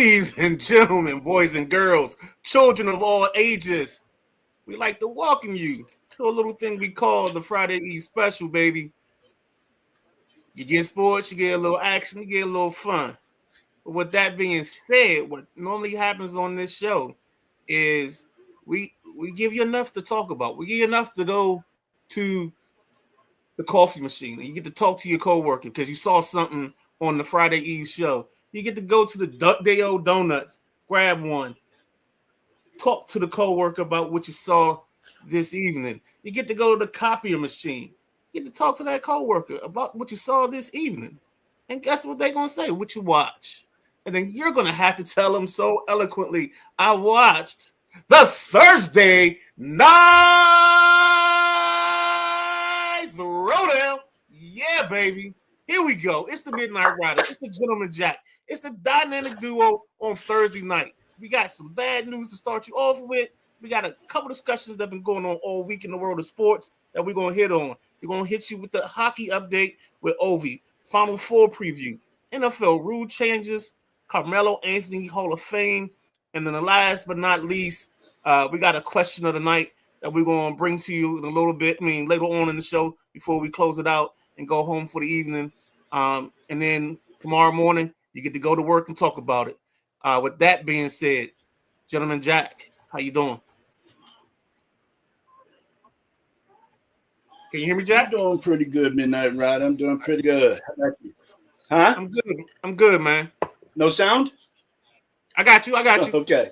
Ladies and gentlemen, boys and girls, children of all ages, we'd like to welcome you to a little thing we call the Friday Eve Special, baby. You get sports, you get a little action, you get a little fun. But with that being said, what normally happens on this show is we give you enough to talk about. We give you enough to go to the coffee machine. And you get to talk to your coworker because you saw something on the Friday Eve show. You get to go to the Duck Day Old Donuts, grab one, talk to the coworker about what you saw this evening. You get to go to the copier machine. You get to talk to that coworker about what you saw this evening. And guess what they're going to say? What you watch. And then you're going to have to tell them so eloquently, I watched the Thursday night Throwdown. Yeah, baby. Here we go. It's the Midnight Rider. It's the Gentleman Jack. It's the dynamic duo on Thursday night. We got some bad news to start you off with. We got a couple discussions that have been going on all week in the world of sports that we're going to hit on. We're going to hit you with the hockey update with Ovi, Final Four preview, NFL rule changes, Carmelo Anthony Hall of Fame, and then the last but not least, we got a question of the night that we're going to bring to you in a little bit. Later on in the show before we close it out and go home for the evening. And then tomorrow morning, you get to go to work and talk about it. With that being said, Gentleman Jack, how you doing? Can you hear me, Jack? I'm doing pretty good, Midnight Ride. I'm doing pretty good. How about you? Huh? I'm good. I'm good, man. No sound? I got you. Okay.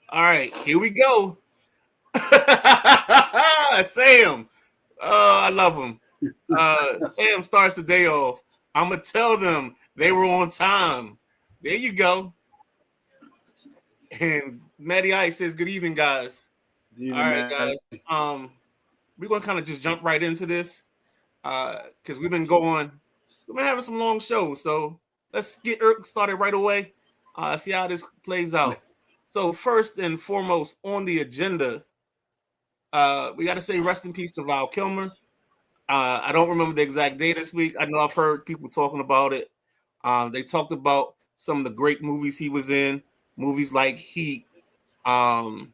All right, here we go. Sam. Oh, I love him. Sam starts the day off. I'm going to tell them they were on time. There you go. And Matty Ice says, good evening, guys. All right, guys. We're going to kind of just jump right into this because we've been having some long shows. So let's get started right away. See how this plays out. So first and foremost on the agenda, we got to say rest in peace to Val Kilmer. I don't remember the exact day this week. I know I've heard people talking about it. They talked about some of the great movies he was in, movies like Heat. What's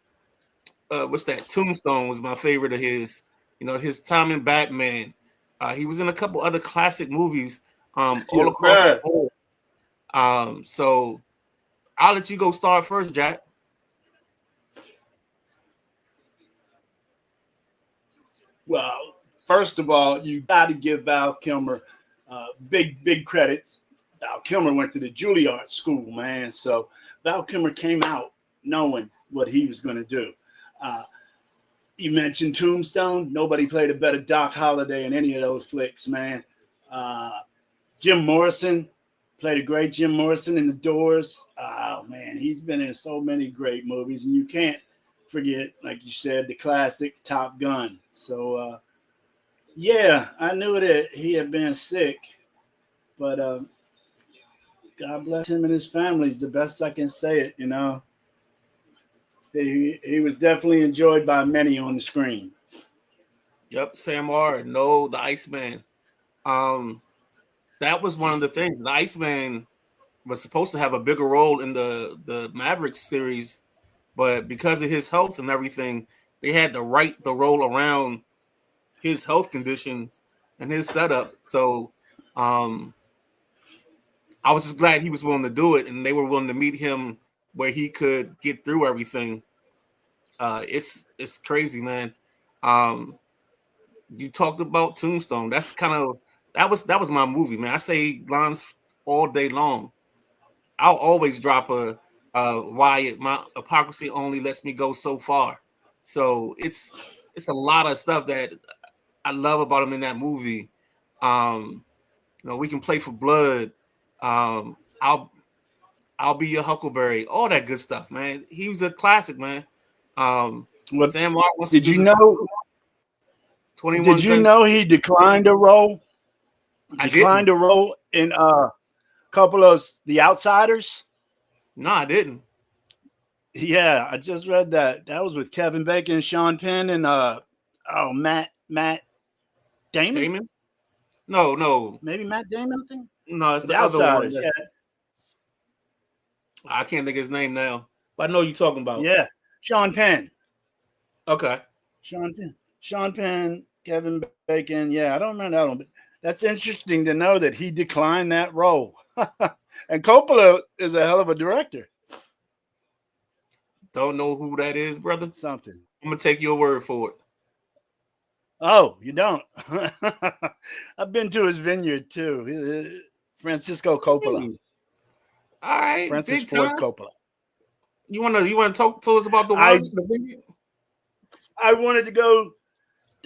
that? Tombstone was my favorite of his. His time in Batman. He was in a couple other classic movies all across the board. So I'll let you go start first, Jack. Well, first of all, you got to give Val Kilmer big credits. Val Kilmer went to the Juilliard School, man. So Val Kilmer came out knowing what he was going to do. You mentioned Tombstone. Nobody played a better Doc Holliday in any of those flicks, man. Jim Morrison played a great Jim Morrison in The Doors. Oh, man, he's been in so many great movies. And you can't forget, like you said, the classic Top Gun. So, yeah, I knew that he had been sick. But God bless him and his family is the best I can say it, He was definitely enjoyed by many on the screen. Yep, Sam R. No, the Iceman. That was one of the things. The Iceman was supposed to have a bigger role in the Mavericks series, but because of his health and everything, they had to write the role around his health conditions and his setup. So I was just glad he was willing to do it, and they were willing to meet him where he could get through everything. It's crazy, man. You talked about Tombstone. That was my movie, man. I say lines all day long. I'll always drop a why my hypocrisy only lets me go so far. So it's a lot of stuff that I love about him in that movie. We can play for blood. I'll be your Huckleberry. All that good stuff, man. He was a classic, man. Sam Mark wants did you know? 21 did you know he declined a role? Declined a role in a couple of The Outsiders. No, I didn't. Yeah, I just read that. That was with Kevin Bacon and Sean Penn and Matt Damon. No, maybe Matt Damon. No, it's The other Outsiders. one. Yeah. I can't think of his name now, but I know you're talking about. Yeah, Sean Penn. Okay. Sean Penn, Kevin Bacon. Yeah, I don't remember that one, but that's interesting to know that he declined that role. And Coppola is a hell of a director. Don't know who that is, brother. Something. I'm gonna take your word for it. Oh, you don't? I've been to his vineyard too. Francisco Coppola. Really? All right, Francis big Ford time. Coppola. You wanna talk to us about the I wine, the vineyard? I wanted to go.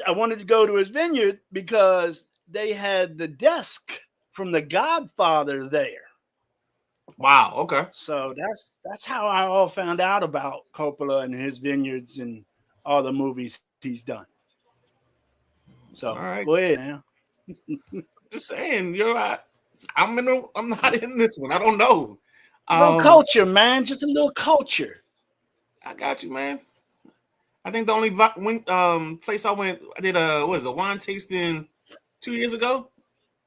I wanted to go to his vineyard because they had the desk from The Godfather there. Wow. Okay. So that's how I all found out about Coppola and his vineyards and all the movies he's done. So All right. go ahead now. Just saying, I'm not in this one. I don't know. A little culture, man. Just a little culture. I got you, man. I think the only place I went, I did a wine tasting 2 years ago.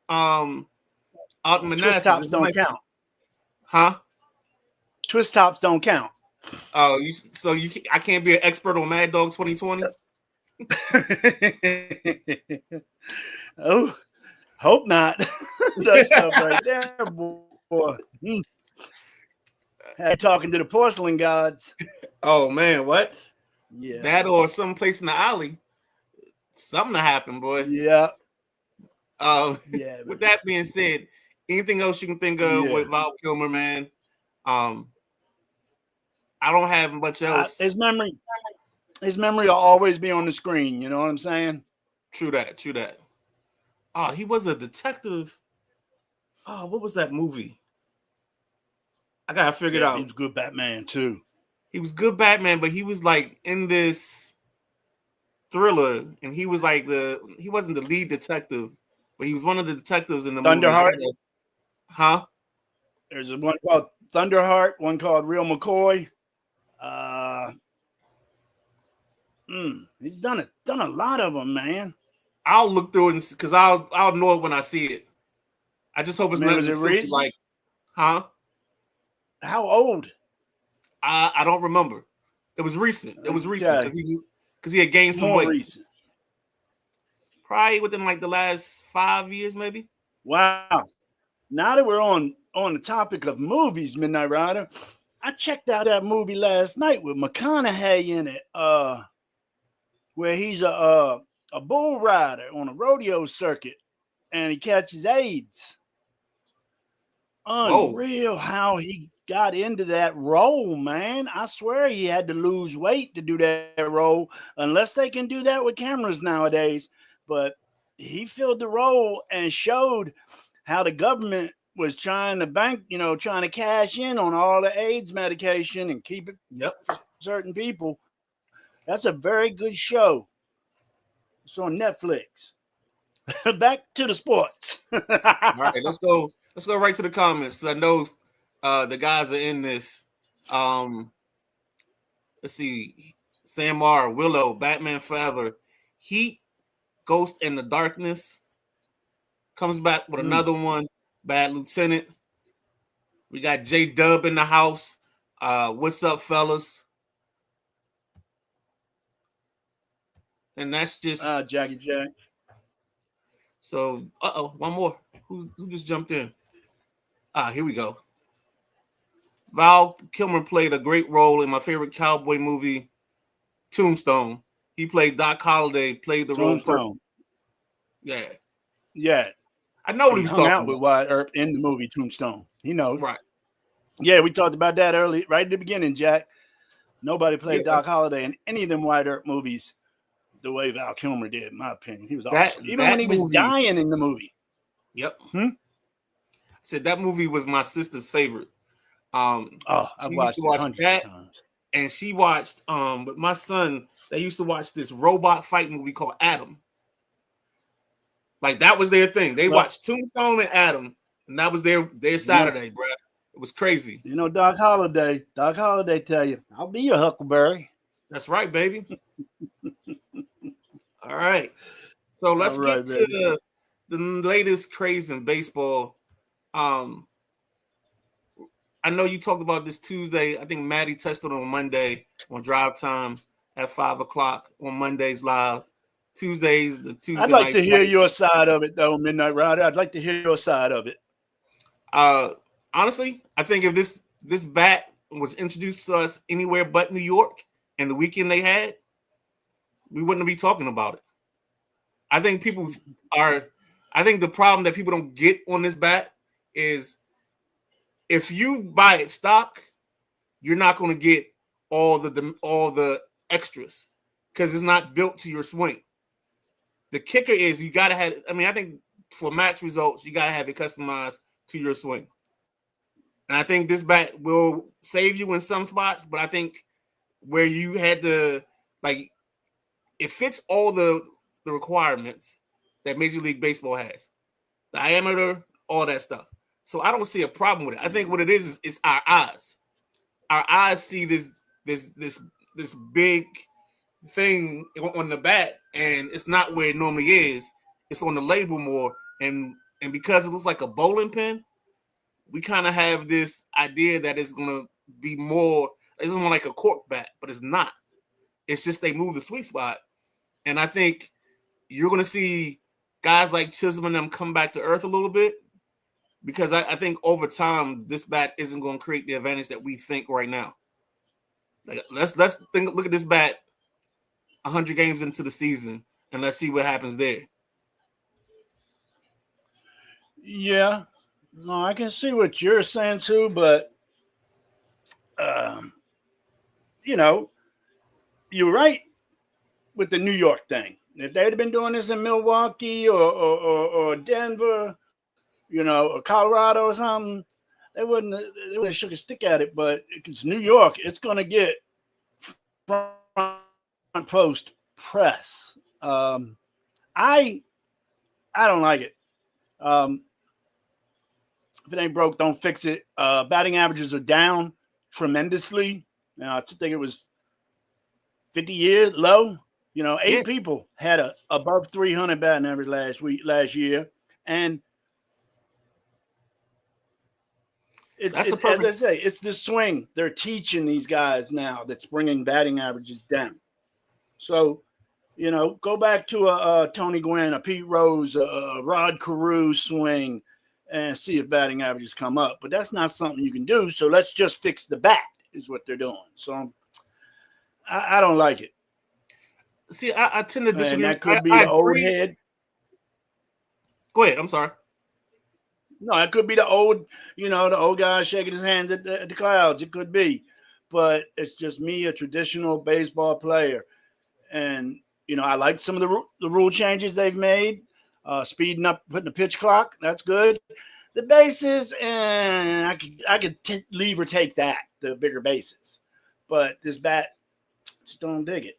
Out in Twist Manassas. tops It's don't nice. count. Huh? Twist tops don't count. Oh, I can't be an expert on Mad Dog 2020. Oh, hope not. That stuff right there, boy. Had talking to the porcelain gods. Oh man, what? Yeah. That or some place in the alley. Something to happen, boy. Yeah. Yeah. With that being said, anything else you can think of with Val Kilmer, man? I don't have much else. His memory will always be on the screen. You know what I'm saying? True that. Oh, he was a detective. Oh, what was that movie? I gotta figure it out. He was good Batman too. He was good Batman, but he was like in this thriller, and he was like he wasn't the lead detective, but he was one of the detectives in the Thunderheart? movie. Huh? There's one called Thunderheart, one called Real McCoy. He's done a lot of them, man. I'll look through it because I'll know it when I see it. I just hope it's nothing recent? Like, huh? How old? I don't remember. It was recent. It was recent because he had gained some weight. Recent. Probably within like the last 5 years, maybe. Wow. Now that we're on the topic of movies, Midnight Rider, I checked out that movie last night with McConaughey in it, where he's a bull rider on a rodeo circuit, and he catches AIDS. Unreal how he got into that role, man. I swear he had to lose weight to do that role, unless they can do that with cameras nowadays. But he filled the role and showed how the government was trying to cash in on all the AIDS medication and keep it for certain people. That's a very good show. It's on Netflix. Back to the sports. All right, let's go right to the comments because I know the guys are in this. Let's see. Sam R, Willow, Batman Forever, Heat, Ghost in the Darkness. Comes back with another one. Bad Lieutenant. We got J Dub in the house. What's up, fellas? And that's just Jackie Jack. So, one more. Who just jumped in? Here we go. Val Kilmer played a great role in my favorite cowboy movie, Tombstone. He played Doc Holliday, played the role. Yeah. I know what he was talking about. With Wyatt Earp in the movie Tombstone. He knows. Right. Yeah, we talked about that early, right at the beginning, Jack. Nobody played Doc Holliday in any of them Wyatt Earp movies the way Val Kilmer did, in my opinion. He was awesome. Even when he was dying in the movie. Yep. I said that movie was my sister's favorite. I've watched it hundreds of times. And she watched with my son, they used to watch this robot fight movie called Adam. Like that was their thing. They watched Tombstone and Adam, and that was their Saturday, bro. It was crazy. You know, Doc Holliday tell you, I'll be your Huckleberry. That's right, baby. All right. So let's get to the latest craze in baseball. I I know you talked about this Tuesday. I think Maddie tested on Monday on Drive Time at 5:00 on Mondays live. Tuesdays, the I'd Tuesday like night to hear flight. your side of it, though, Midnight Rider. I'd like to hear your side of it. Honestly, I think if this bat was introduced to us anywhere but New York and the weekend they had, we wouldn't be talking about it. I think people are. I think the problem that people don't get on this bat is if you buy it stock, you're not going to get all the extras because it's not built to your swing. The kicker is you got to have. I mean, I think for match results, you got to have it customized to your swing. And I think this bat will save you in some spots, but I think where you had to like it fits all the requirements that Major League Baseball has. Diameter, all that stuff. So I don't see a problem with it. I think what it is it's our eyes. Our eyes see this big thing on the bat, and it's not where it normally is. It's on the label more, and because it looks like a bowling pin, we kind of have this idea that it's gonna be more. It's more like a cork bat, but it's not. It's just they move the sweet spot, and I think you're gonna see guys like Chisholm and them come back to earth a little bit because I think over time this bat isn't going to create the advantage that we think right now. Like, let's look at this bat 100 games into the season and let's see what happens there. Yeah, no, I can see what you're saying too, but you know, you're right with the New York thing. If they'd have been doing this in Milwaukee or Denver, you know, or Colorado or something, they wouldn't have shook a stick at it. But it's New York, it's going to get front post press. I don't like it. If it ain't broke, don't fix it. Batting averages are down tremendously. I think it was 50-year low. You know, 8 people had a above 300 batting average last year, and as I say, it's the swing. They're teaching these guys now that's bringing batting averages down. So, you know, go back to a Tony Gwynn, a Pete Rose, a Rod Carew swing, and see if batting averages come up. But that's not something you can do. So let's just fix the bat is what they're doing. So I don't like it. See, I tend to disagree. And that could be the old head. Go ahead. I'm sorry. No, it could be the old, you know, the old guy shaking his hands at the clouds. It could be. But it's just me, a traditional baseball player. And, you know, I like some of the rule changes they've made. Speeding up, putting the pitch clock. That's good. The bases, and I could leave or take that, the bigger bases. But this bat, just don't dig it.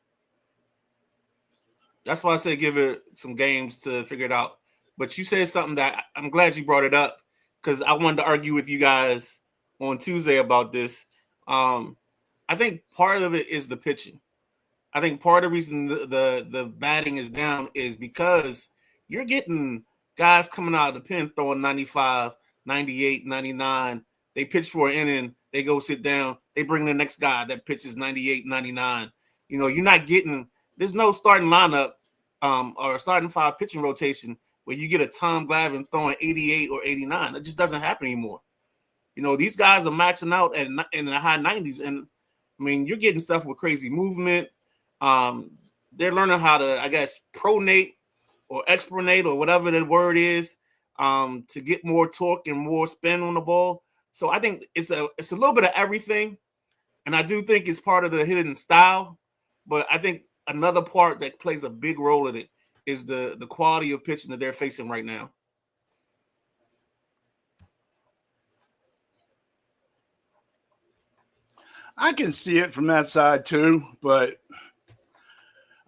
That's why I say give it some games to figure it out. But you said something that I'm glad you brought it up because I wanted to argue with you guys on Tuesday about this. I think part of it is the pitching. I think part of the reason the batting is down is because you're getting guys coming out of the pen throwing 95, 98, 99. They pitch for an inning. They go sit down. They bring the next guy that pitches 98, 99. You know, you're not getting – there's no starting lineup or starting 5 pitching rotation where you get a Tom Glavine throwing 88 or 89. That just doesn't happen anymore. You know, these guys are maxing out in the high 90s. And, I mean, you're getting stuff with crazy movement. They're learning how to, I guess, pronate or expronate or whatever the word is to get more torque and more spin on the ball. So I think it's a little bit of everything. And I do think it's part of the hitting style. But I think another part that plays a big role in it is the quality of pitching that they're facing right now. I can see it from that side too, but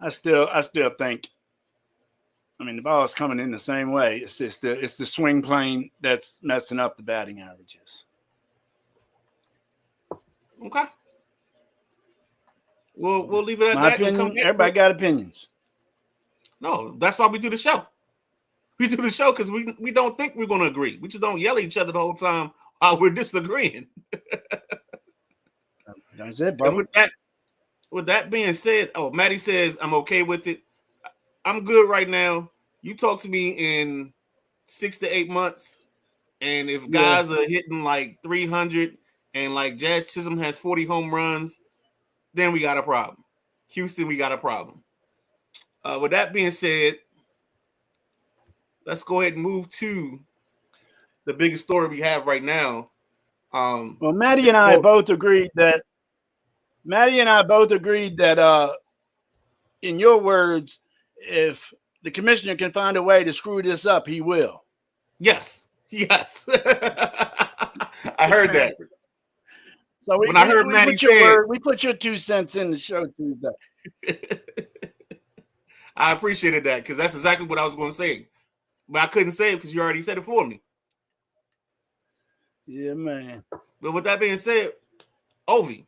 I still think. I mean, the ball is coming in the same way. It's just it's the swing plane that's messing up the batting averages. Okay. We'll leave it at My that. opinion. Everybody got opinions. No, that's why we do the show. We do the show because we don't think we're going to agree. We just don't yell at each other the whole time we're disagreeing. That's it, And brother. with that being said, Maddie says I'm okay with it. I'm good right now. You talk to me in 6 to 8 months, and if Yeah. guys are hitting like 300 and like Jazz Chisholm has 40 home runs, then we got a problem. Houston, we got a problem. With that being said, let's go ahead and move to the biggest story we have right now. Well, Maddie and I both agreed that in your words, if the commissioner can find a way to screw this up, he will. Yes. I heard that. So when I heard we Maddie put your say word, we put your 2 cents in the show Tuesday. I appreciated that because that's exactly what I was going to say. But I couldn't say it because you already said it for me. Yeah, man. But with that being said, Ovi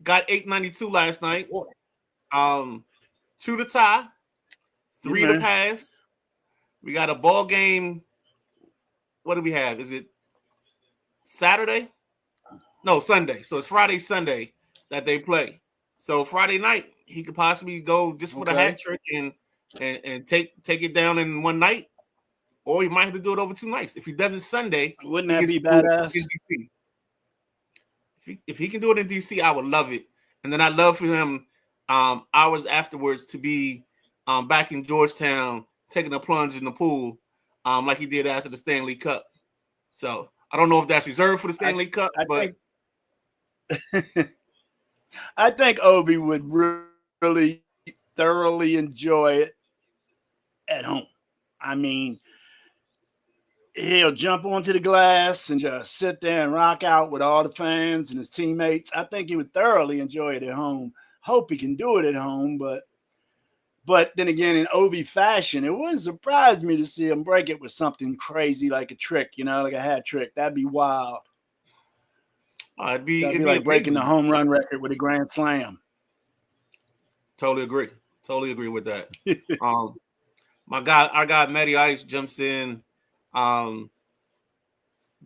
got 892 last night. 2 to tie, 3 to pass. We got a ball game. What do we have? Is it Saturday? No, Sunday. So it's Friday, Sunday that they play. So Friday night, he could possibly go just for the hat trick and take it down in one night, or he might have to do it over 2 nights. If he does it Sunday, wouldn't that be badass? If he can do it in DC, I would love it. And then I'd love for him hours afterwards to be back in Georgetown taking a plunge in the pool like he did after the Stanley Cup. So I don't know if that's reserved for the Stanley Cup, but I think Ovi would really thoroughly enjoy it at home. I mean, he'll jump onto the glass and just sit there and rock out with all the fans and his teammates. I think he would thoroughly enjoy it at home. Hope he can do it at home, but then again, in Ovi fashion, it wouldn't surprise me to see him break it with something crazy like a trick, like a hat trick. That'd be wild. It'd be like amazing. Breaking the home run record with a grand slam. Totally agree with that. Our guy Matty Ice jumps in down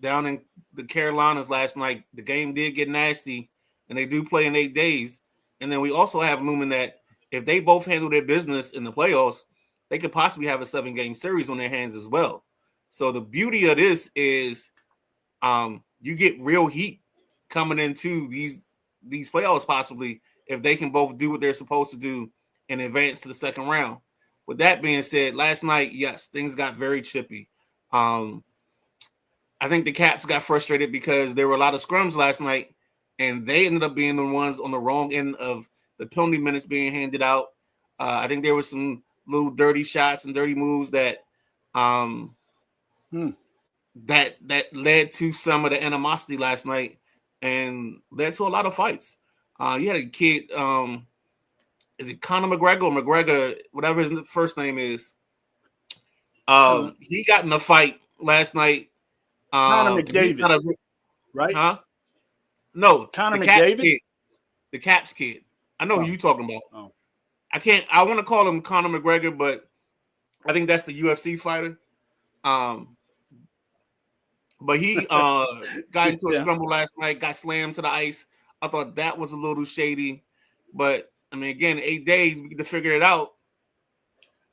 in the Carolinas last night. The game did get nasty, and they do play in 8 days. And then we also have looming that if they both handle their business in the playoffs, they could possibly have a 7-game series on their hands as well. So the beauty of this is you get real heat coming into these playoffs possibly if they can both do what they're supposed to do and advance to the second round. With that being said, last night, yes, things got very chippy. I think the Caps got frustrated because there were a lot of scrums last night, and they ended up being the ones on the wrong end of the penalty minutes being handed out. I think there were some little dirty shots and dirty moves that that led to some of the animosity last night and led to a lot of fights. You had a kid, is it Conor McGregor or McGregor, whatever his first name is? He got in a fight last night. Conor McDavid, right? Huh? No, Conor the Caps McDavid? kid. The Caps kid. I know who you talking about. Oh. I want to call him Conor McGregor, but I think that's the UFC fighter. But he got into a scramble last night, got slammed to the ice. I thought that was a little shady. But, I mean, again, 8 days, we get to figure it out.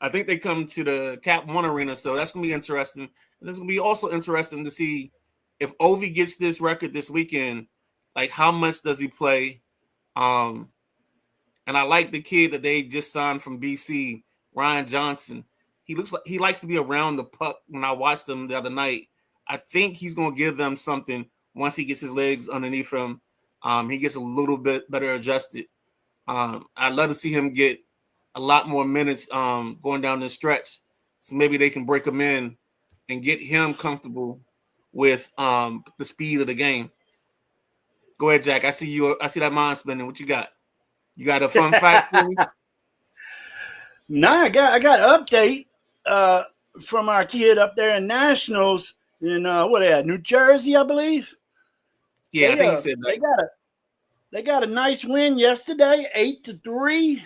I think they come to the Cap One Arena, so that's going to be interesting. And it's going to be also interesting to see if Ovi gets this record this weekend, like how much does he play? And I like the kid that they just signed from BC, Ryan Johnson. He looks like he likes to be around the puck. When I watched him the other night, I think he's going to give them something once he gets his legs underneath him. He gets a little bit better adjusted. I'd love to see him get a lot more minutes going down this stretch. So maybe they can break him in and get him comfortable with the speed of the game. Go ahead, Jack. I see you. I see that mind spinning. What you got? You got a fun fact for me? No, I got an update from our kid up there in Nationals in what they had, New Jersey, I believe. Yeah, I think you said that. They got a nice win yesterday, 8-3,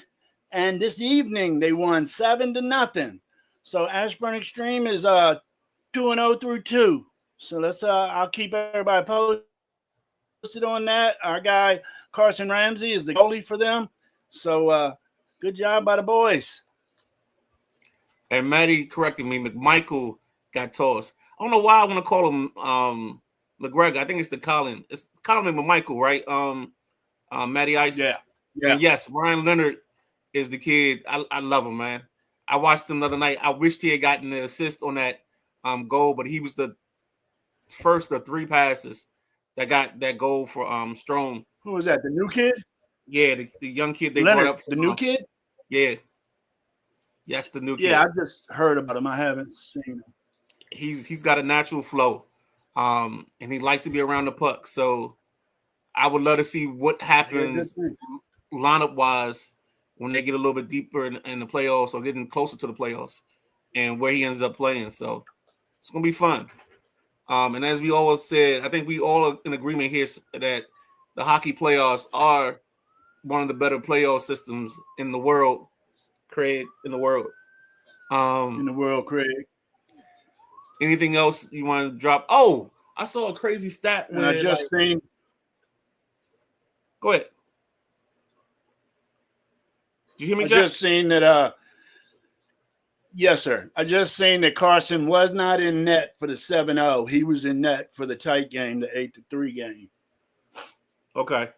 and this evening they won 7-0. So Ashburn Extreme is 2-0 through 2. So I'll keep everybody posted on that. Our guy Carson Ramsey is the goalie for them. So good job by the boys. And Maddie corrected me. McMichael got tossed. I don't know why I want to call him McGregor. I think it's the Colin. It's Colin McMichael, right? Matty Ice. Yeah. And yes, Ryan Leonard is the kid. I love him, man. I watched him the other night. I wished he had gotten the assist on that goal, but he was the first of three passes that got that goal for Strome. Who was that? The new kid? Yeah, the young kid they Leonard, brought up. The new kid? Yeah. Yes, the new kid. Yeah, I just heard about him. I haven't seen him. He's got a natural flow. And he likes to be around the puck. So I would love to see what happens lineup wise when they get a little bit deeper in the playoffs or getting closer to the playoffs and where he ends up playing. So it's gonna be fun. And as we always said, I think we all are in agreement here that the hockey playoffs are one of the better playoff systems in the world, Craig, in the world. Craig. Anything else you want to drop? Oh, I saw a crazy stat. And I just seen. Go ahead. Did you hear me, Jack? Just seen that. Yes, sir. I just seen that Carson was not in net for the 7-0. He was in net for the tight game, the 8-3 game. Okay.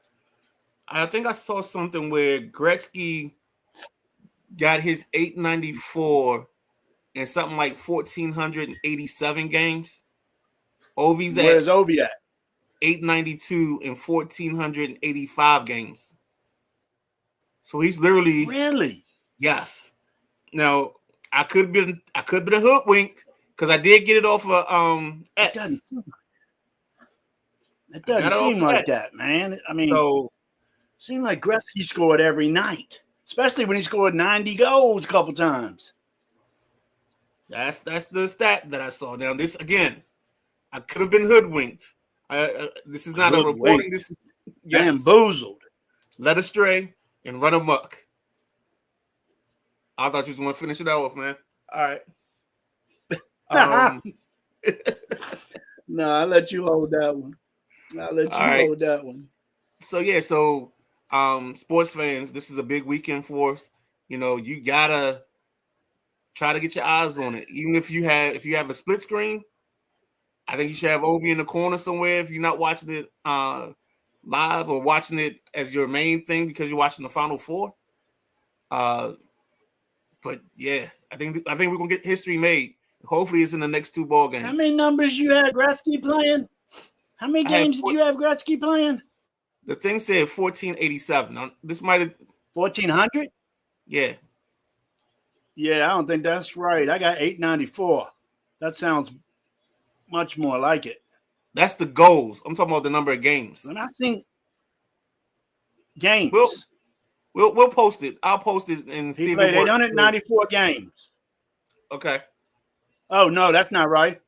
I think I saw something where Gretzky got his 894 in something like 1,487 games. Where's Ovi at? 892 in 1,485 games. So he's literally yes. Now I could have been hoodwinked because I did get it off of X. It doesn't seem like that, man. I mean, it seemed like Gretzky scored every night, especially when he scored 90 goals a couple times. That's the stat that I saw. Now this again, I could have been hoodwinked. This is not a reporting. This is bamboozled, led astray, and run amok. I thought you was going to finish it off, man. All right. No, I'll let you hold that one. Hold that one. So sports fans, this is a big weekend for us. You know, you gotta try to get your eyes on it. Even if you have a split screen, I think you should have Ovi in the corner somewhere if you're not watching it live or watching it as your main thing because you're watching the Final Four. But yeah, I think we're gonna get history made. Hopefully, it's in the next two ball games. How many numbers you had Gretzky playing? How many games did you have Gretzky playing? The thing said 1487. This might have 1400. Yeah. Yeah, I don't think that's right. I got 894. That sounds much more like it. That's the goals. I'm talking about the number of games. And I think games. We'll post it. I'll post it and see. He played 894 games. Okay. Oh no, that's not right.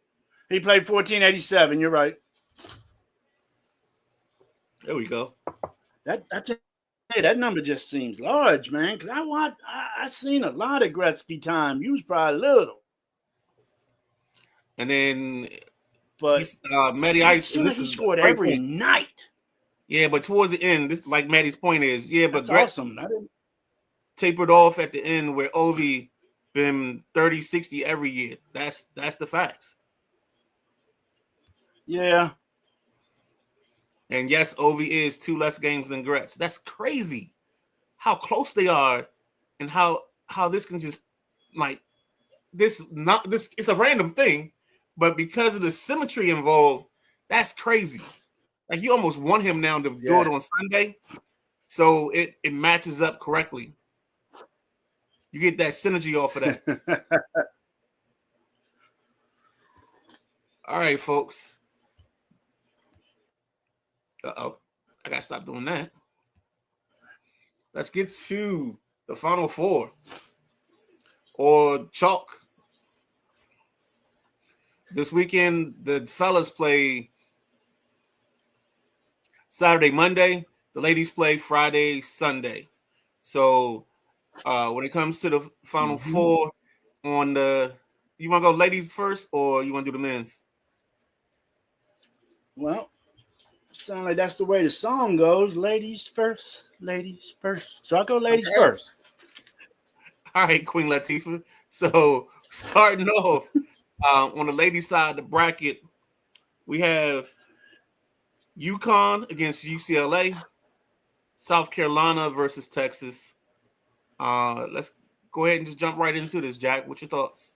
He played 1487. You're right. There we go. That number just seems large, man. Because I seen a lot of Gretzky time. You was probably little. And then, but Matty Ice, he scored every night. Yeah, but towards the end, this like Matty's point is, but That's awesome. Tapered off at the end where Ovi been 30, 60 every year. That's the facts. Yeah. And yes, Ovi is 2 less games than Gretz. That's crazy how close they are and how this can just like this it's a random thing, but because of the symmetry involved, that's crazy. Like you almost want him now to do it on Sunday. So it matches up correctly. You get that synergy off of that. All right, folks. Uh-oh. I got to stop doing that. Let's get to the Final Four. Or chalk. This weekend, the fellas play Saturday, Monday. The ladies play Friday, Sunday. So when it comes to the Final Four, you want to go ladies first or you want to do the men's? Well, sound like that's the way the song goes. Ladies first, ladies first. So I go ladies Okay. first. All right, Queen Latifah. So starting off on the ladies' side of the bracket, we have UConn against UCLA, South Carolina versus Texas. Let's go ahead and just jump right into this, Jack. What's your thoughts?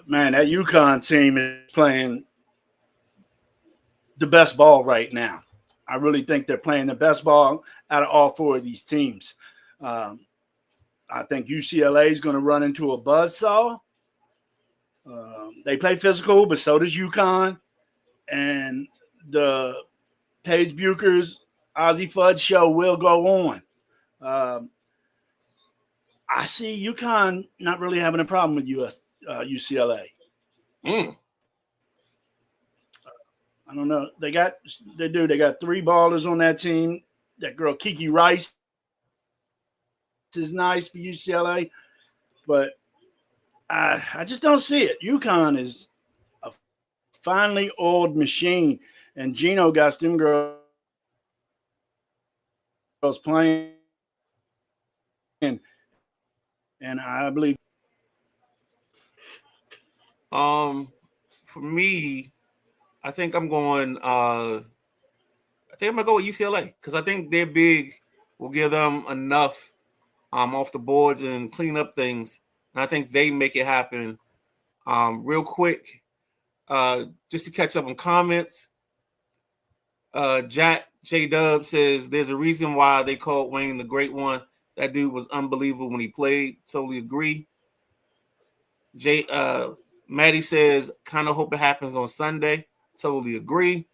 Man, that UConn team is playing the best ball right now. I really think they're playing the best ball out of all four of these teams. Um, I think UCLA is going to run into a buzzsaw. They play physical, but so does UConn. And the Paige Bucher's Ozzie Fudd show will go on. Um, I see UConn not really having a problem with UCLA. Mm. I don't know. They got three ballers on that team. That girl Kiki Rice is nice for UCLA, but I just don't see it. UConn is a finely oiled machine, and Gino got them girls playing, and I believe. For me, I think I'm going. I think I'm gonna go with UCLA because I think their big will give them enough off the boards and clean up things, and I think they make it happen. Real quick, just to catch up on comments. Jack J Dub says there's a reason why they called Wayne the Great One. That dude was unbelievable when he played. Totally agree. Maddie says kind of hope it happens on Sunday. Totally agree.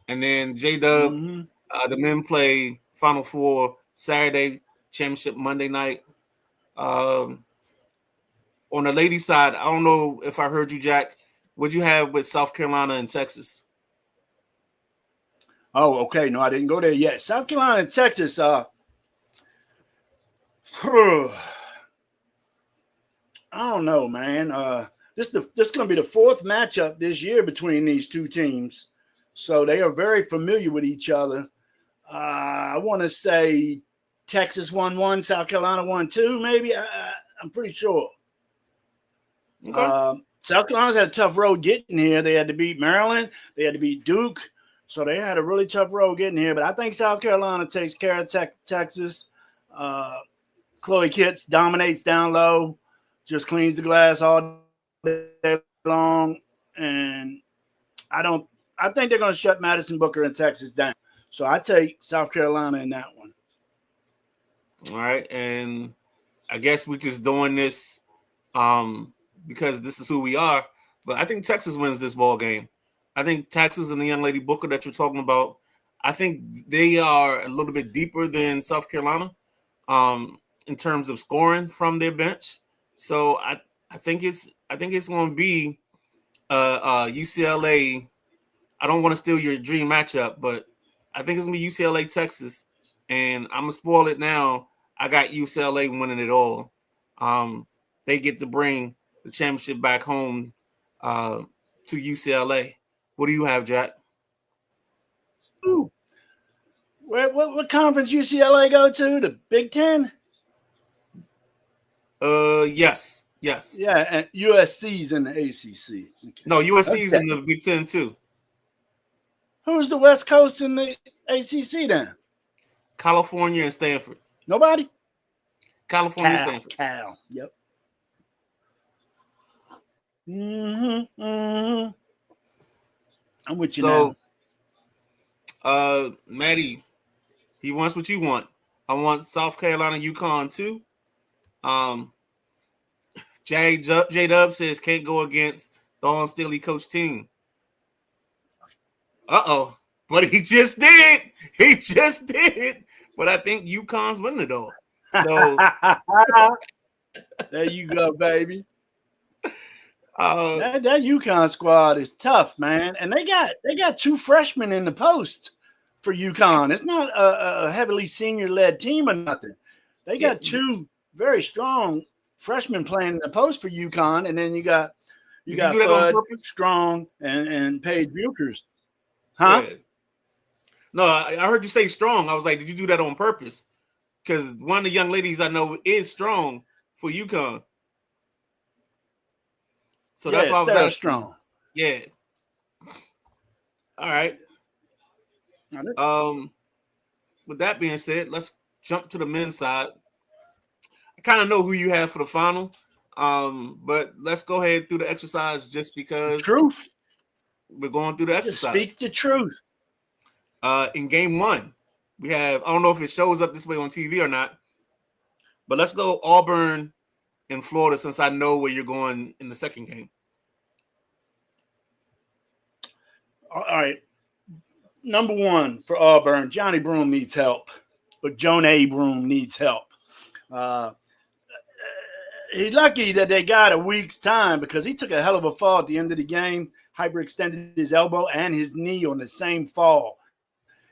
And then J Dub, the men play Final Four Saturday, championship Monday night. On the ladies' side, I don't know if I heard you, Jack. What'd you have with South Carolina and Texas? Oh, okay. No, I didn't go there yet. South Carolina and Texas. I don't know, man. This is going to be the fourth matchup this year between these two teams, so they are very familiar with each other. I want to say Texas won one, South Carolina won two, maybe. I'm pretty sure. Okay. South Carolina's had a tough road getting here. They had to beat Maryland. They had to beat Duke. So they had a really tough road getting here. But I think South Carolina takes care of Texas. Chloe Kitts dominates down low, just cleans the glass all day long. And I think they're going to shut Madison Booker and Texas down. So I take South Carolina in that one. All right. And I guess we're just doing this because this is who we are. But I think Texas wins this ball game. I think Texas and the young lady Booker that you're talking about, I think they are a little bit deeper than South Carolina in terms of scoring from their bench. So I think it's going to be UCLA. I don't want to steal your dream matchup, but I think it's going to be UCLA Texas, and I'm gonna spoil it now. I got UCLA winning it all. They get to bring the championship back home to UCLA. What do you have, Jack? Ooh. What conference UCLA go to? The Big Ten? Yes. Yeah, and USC's in the ACC. Okay. No, USC's in the Big Ten too. Who's the West Coast in the ACC then? California and Stanford. Nobody? California and Stanford. Cal. Yep. I'm with you now. Maddie, he wants what you want. I want South Carolina, UConn too. J Dub says can't go against Dawn Staley coach team. But he just did. He just did. But I think UConn's winning it all. So there you go, baby. That UConn squad is tough, man, and they got two freshmen in the post for UConn. It's not a heavily senior-led team or nothing. They got two very strong freshmen playing in the post for UConn, and then you got You Did you got do that on Fudd, purpose? Strong, and Paige Bukers. Go Huh? ahead. No, I heard you say Strong. I was like, did you do that on purpose? Because one of the young ladies I know is Strong for UConn. So that's Yeah, why I was Sarah asking. Strong. Yeah. All right. With that being said, let's jump to the men's side. I kind of know who you have for the final. But let's go ahead through the exercise just because Truth. we're going through the Just exercise. speak the truth. In game one, we have, I don't know if it shows up this way on TV or not, but let's go Auburn and Florida since I know where you're going in the second game. All right. Number one for Auburn, Johnny Broome needs help, but Jonah Broome needs help. He's lucky that they got a week's time because he took a hell of a fall at the end of the game. Hyperextended his elbow and his knee on the same fall.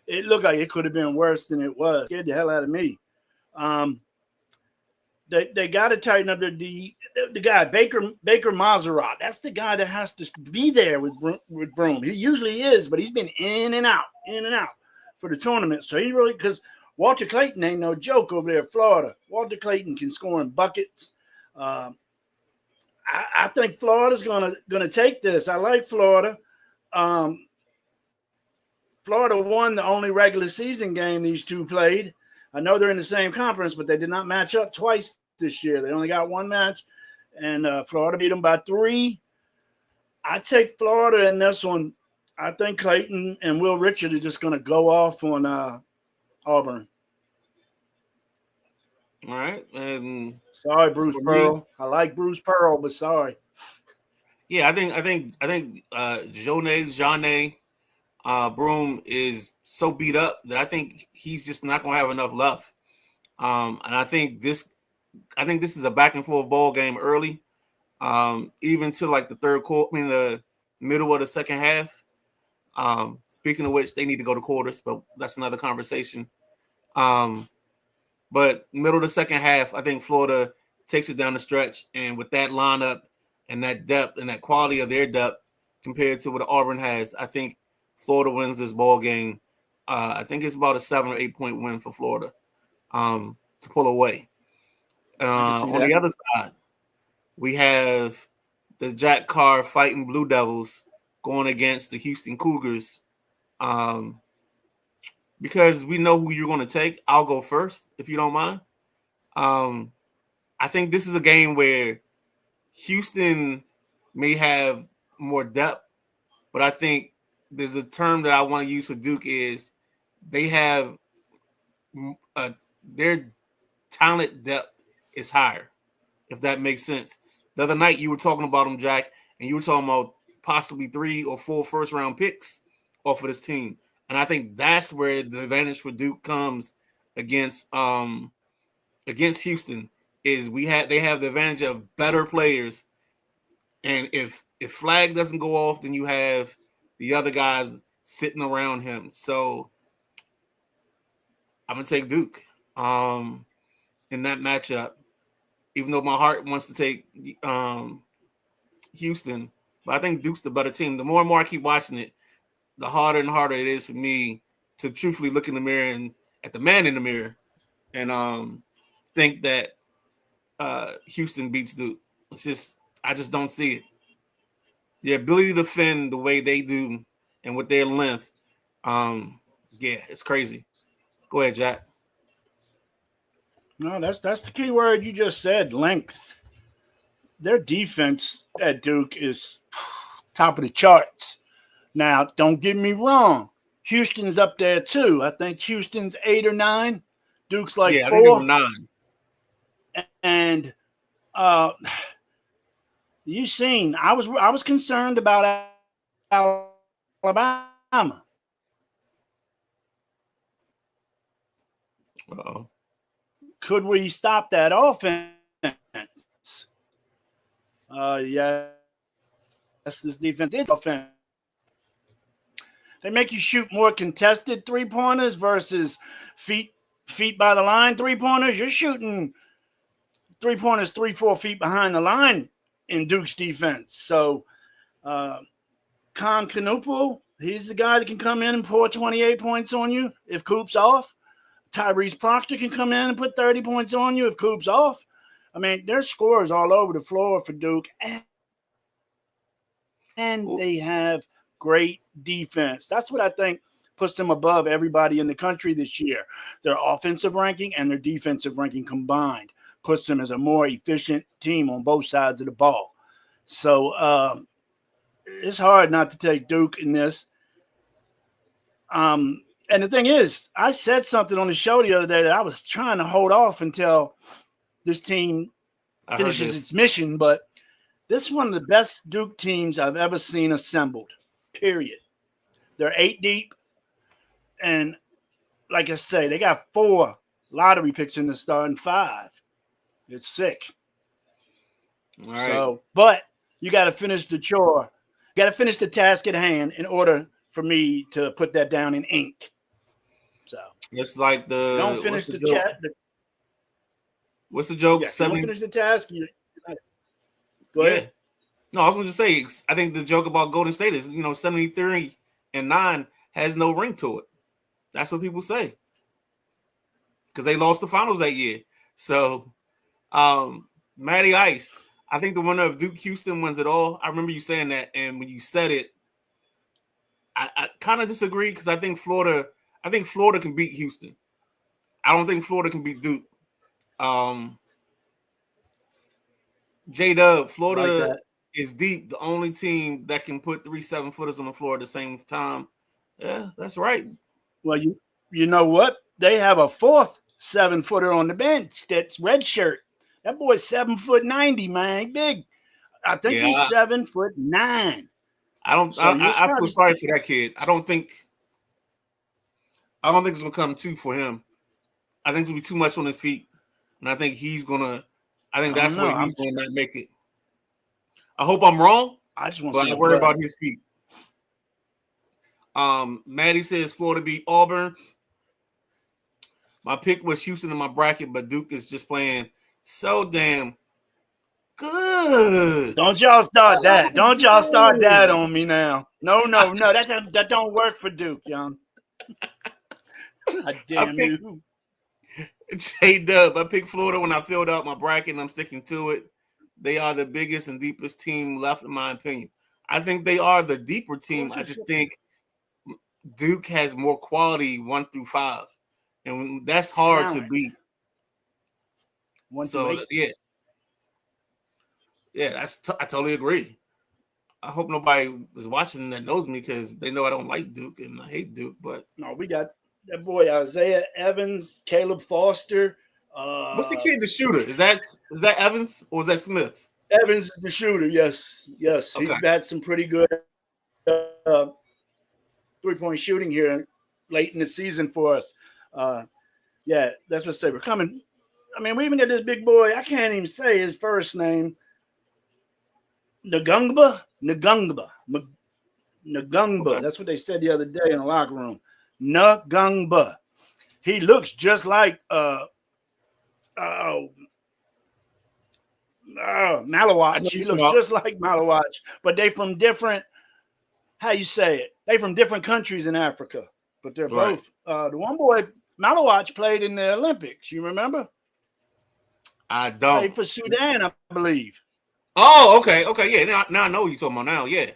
It looked like it could have been worse than it was. It scared the hell out of me. They got to tighten up the guy, Baker Maserat. That's the guy that has to be there with Broome. He usually is, but he's been in and out for the tournament. So he really, because Walter Clayton ain't no joke over there in Florida. Walter Clayton can score in buckets. I think Florida's gonna take this. I like Florida. Florida won the only regular season game these two played. I know they're in the same conference, but they did not match up twice this year. They only got one match, and Florida beat them by 3. I take Florida in this one. I think Clayton and Will Richard are just going to go off on Auburn. All right. And sorry, Bruce Pearl. I like Bruce Pearl, but sorry. Yeah, I think Johnny Broome is so beat up that I think he's just not going to have enough left. And I think this is a back and forth ball game early, even to like the third quarter, the middle of the second half. Speaking of which, they need to go to quarters, but that's another conversation. But middle of the second half, I think Florida takes it down the stretch, and with that lineup and that depth and that quality of their depth compared to what Auburn has, I think Florida wins this ball game. I think it's about a 7 or 8 point win for Florida to pull away. On the other side, we have the Jack Carr fighting Blue Devils going against the Houston Cougars. Because we know who you're going to take, I'll go first, if you don't mind. I think this is a game where Houston may have more depth, but I think there's a term that I want to use for Duke is they have their talent depth is higher, if that makes sense. The other night you were talking about them, Jack, and you were talking about possibly 3 or 4 first-round picks off of this team. And I think that's where the advantage for Duke comes against Houston is they have the advantage of better players. And if Flag doesn't go off, then you have the other guys sitting around him. So I'm gonna take Duke in that matchup, even though my heart wants to take Houston. But I think Duke's the better team. The more and more I keep watching it, the harder and harder it is for me to truthfully look in the mirror and at the man in the mirror and think that Houston beats Duke. I just don't see it. The ability to defend the way they do and with their length, it's crazy. Go ahead, Jack. No, that's the key word you just said, length. Their defense at Duke is top of the charts. Now, don't get me wrong. Houston's up there too. I think Houston's 8 or 9. Duke's like 4. I think they were 9. And you seen, I was concerned about Alabama. Uh-oh. Could we stop that offense? Yes, this defense is offense. They make you shoot more contested 3-pointers versus feet by the line 3-pointers. You're shooting 3-pointers 3-4 feet behind the line in Duke's defense. So Con Canupo, he's the guy that can come in and pour 28 points on you if Coop's off. Tyrese Proctor can come in and put 30 points on you if Coop's off. I mean, there's scores all over the floor for Duke, and they have great defense. That's what I think puts them above everybody in the country this year. Their offensive ranking and their defensive ranking combined puts them as a more efficient team on both sides of the ball. So it's hard not to take Duke in this. And the thing is, I said something on the show the other day that I was trying to hold off until this team finishes its mission, but this is one of the best Duke teams I've ever seen assembled, period. They're 8 deep, and like I say, they got 4 lottery picks in the starting 5. It's sick. All right. So, but you got to finish the chore. You got to finish the task at hand in order for me to put that down in ink. So it's like don't finish the chat. What's the joke? Yeah, don't finish the task. Go ahead. No, I was going to say, I think the joke about Golden State is, 73-9 has no ring to it. That's what people say. Because they lost the finals that year. So, Matty Ice, I think the winner of Duke Houston wins it all. I remember you saying that, and when you said it, I kind of disagree because I think Florida can beat Houston. I don't think Florida can beat Duke. J-Dub, Florida like is deep. The only team that can put 3 7-footers on the floor at the same time. Yeah, that's right. Well, you know what? They have a 4th 7-footer on the bench. That's red shirt. That boy's 7'90", man, big. I think he's 7'9". I feel sorry for that kid. I don't think it's gonna come too for him. I think it's gonna be too much on his feet, and I think that's why he's gonna not make it. I hope I'm wrong. I just want to worry about his feet. Maddie says Florida beat Auburn. My pick was Houston in my bracket, but Duke is just playing so damn good. Don't y'all start that. Don't y'all start that on me now. No. That don't work for Duke, young. Damn you. J-Dub, I picked Florida when I filled out my bracket, and I'm sticking to it. They are the biggest and deepest team left, in my opinion. I think they are the deeper team. I just think Duke has more quality 1 through 5, and that's hard to beat. 1 through 8. Yeah, I totally agree. I hope nobody is watching that knows me because they know I don't like Duke and I hate Duke. But no, we got that boy Isaiah Evans, Caleb Foster. What's the kid, the shooter? Is that Evans or is that Smith? Evans is the shooter. Yes. Okay. He's had some pretty good 3-point shooting here late in the season for us. That's what I say. We're coming. I mean, we even got this big boy. I can't even say his first name. Ngungba. That's what they said the other day in the locker room. Ngungba. He looks just like Malawach. He looks just like Malawach, but they from different. How you say it? They from different countries in Africa, but they're both. The one boy Malawach played in the Olympics. You remember? I don't. Played for Sudan, I believe. Oh, okay, yeah. Now I know what you're talking about now, yeah.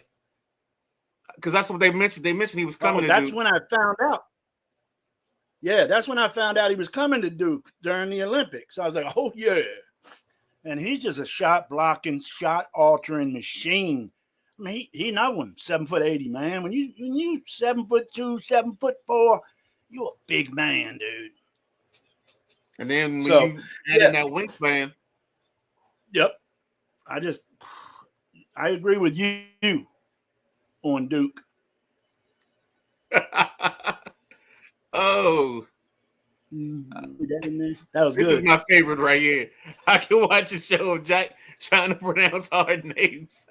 Because that's what they mentioned. They mentioned he was coming to Duke. Duke. When I found out. Yeah, that's when I found out he was coming to Duke during the Olympics. I was like, oh, yeah. And he's just a shot-blocking, shot-altering machine. I mean, he not one 7'80", man. When you 7'2", 7'4", you're a big man, dude. And then when you add in that wingspan. Yep. I agree with you on Duke. Oh. That was this good. This is my favorite right here. I can watch a show of Jack trying to pronounce hard names.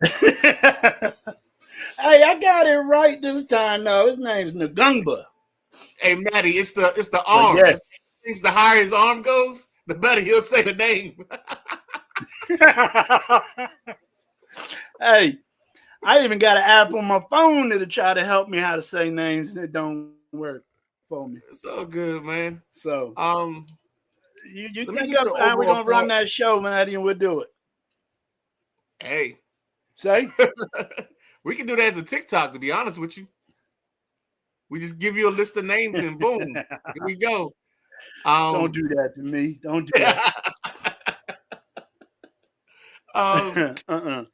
Hey, I got it right this time. No, his name's Ngungba. Hey, Matty, it's the arm. Yes. The higher his arm goes, the better he'll say the name. Hey, I even got an app on my phone that'll try to help me how to say names, and it don't work for me. It's all good, man. So Um, you let me think get up your how we're overall gonna run thought. that show, Maddie, and we'll do it. Hey, Say? we can do that as a TikTok. To be honest with you, we just give you a list of names and boom, here we go. Don't do that to me. Don't do that. um, Uh-uh.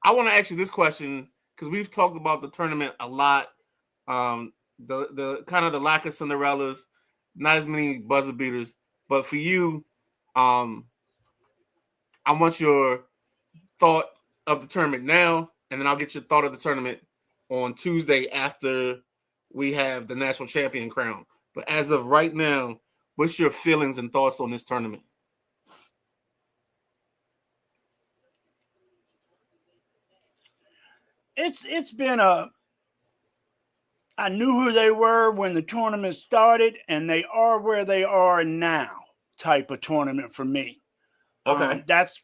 I want to ask you this question because we've talked about the tournament a lot. The kind of the lack of Cinderellas, not as many buzzer beaters. But for you, I want your thought of the tournament now, and then I'll get your thought of the tournament on Tuesday after we have the national champion crown. But as of right now, what's your feelings and thoughts on this tournament? It's been a I knew who they were when the tournament started, and they are where they are now type of tournament for me. Okay. That's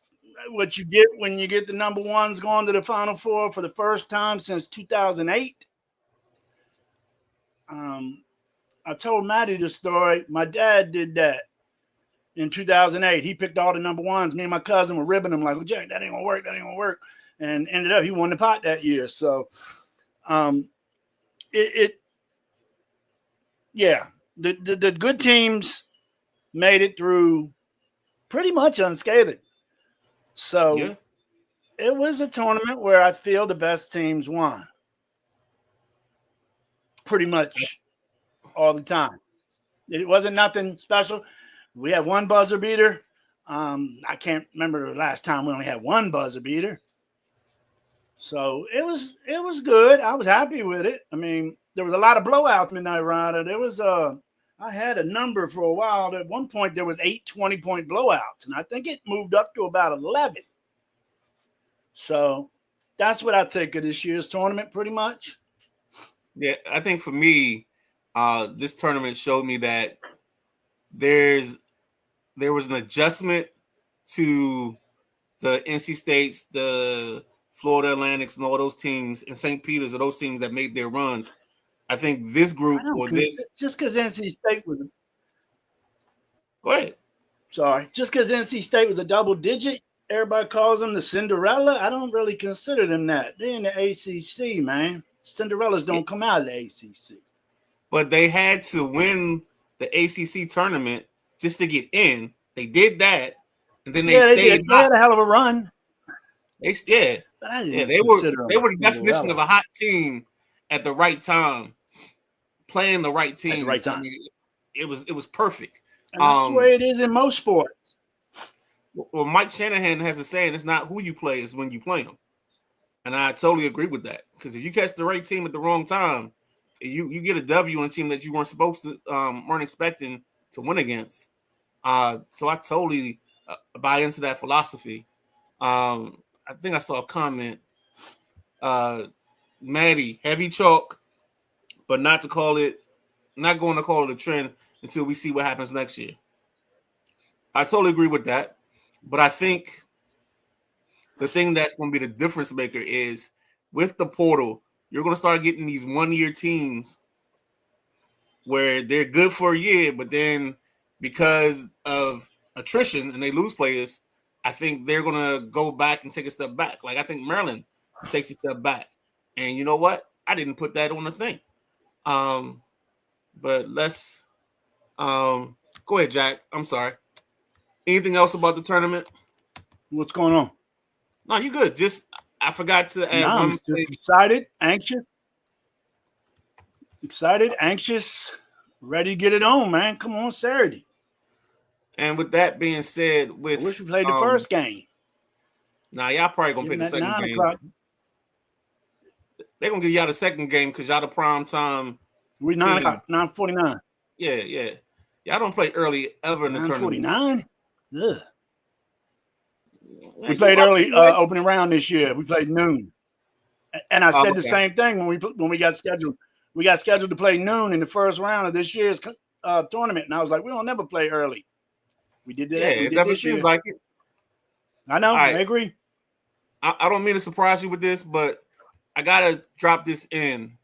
what you get when you get the number ones going to the Final Four for the first time since 2008. I told Maddie the story. My dad did that in 2008. He picked all the number ones. Me and my cousin were ribbing him like, well, Jack, that ain't gonna work. That ain't gonna work. And ended up he won the pot that year. So, yeah, the good teams made it through pretty much unscathed. So Yeah. it was a tournament where I feel the best teams won pretty much all the time. It wasn't nothing special. We had one buzzer beater. I can't remember the last time we only had one buzzer beater. So it was good. I was happy with it. I mean, there was a lot of blowouts midnight rider. There was I had a number for a while. At one point there was 8 20-point blowouts, and I think it moved up to about 11. So that's what I take of this year's tournament, pretty much. Yeah, I think for me, this tournament showed me that there was an adjustment to the NC States, the Florida Atlantics, and all those teams, and St. Peter's are those teams that made their runs. I think this I group don't or this. just because NC State was Go ahead. just because NC State was a double digit, everybody calls them the Cinderella. I don't really consider them that. They're in the ACC, man. Cinderellas don't come out of the ACC. But they had to win the ACC tournament just to get in. They did that, and then they Yeah, they stayed did. They hot. had a hell of a run, Yeah, but I yeah. didn't They were consider they them were the definition of Cinderella a hot team at the right time, playing the right at the right teams. I time. mean, it was perfect. And that's the way it is in most sports. Well, Mike Shanahan has a saying: "It's not who you play; it's when you play them." And I totally agree with that. Because if you catch the right team at the wrong time, you get a W on a team that you weren't supposed to, weren't expecting to win against. So I totally buy into that philosophy. I think I saw a comment, Maddie, heavy chalk, but not going to call it a trend until we see what happens next year. I totally agree with that. But I think the thing that's going to be the difference maker is with the portal, you're going to start getting these 1-year teams where they're good for a year, but then because of attrition and they lose players, I think they're going to go back and take a step back. Like I think Maryland takes a step back. And you know what? I didn't put that on the thing. But let's go ahead, Jack. I'm sorry. Anything else about the tournament? What's going on? No, you good. Just I forgot to add Nah, I'm one just thing. excited, anxious, ready to get it on, man. Come on, Saturday. And with that being said, I wish we played the first game. Y'all probably gonna Give play them the that second 9 game. o'clock. They're gonna give y'all the second game because y'all the prime time. We 9 o'clock, 9:49. Yeah. Y'all don't play early ever in the tournament. 9:49. Ugh. Man, We played up early anyway. opening round this year. We played noon, and I said the Okay. same thing when we got scheduled. We got scheduled to play noon in the first round of this year's tournament, and I was like, we don't never play early. We did that. Yeah, We it did never this seems year. like it. I know. All I right. agree. I don't mean to surprise you with this, but I gotta drop this in.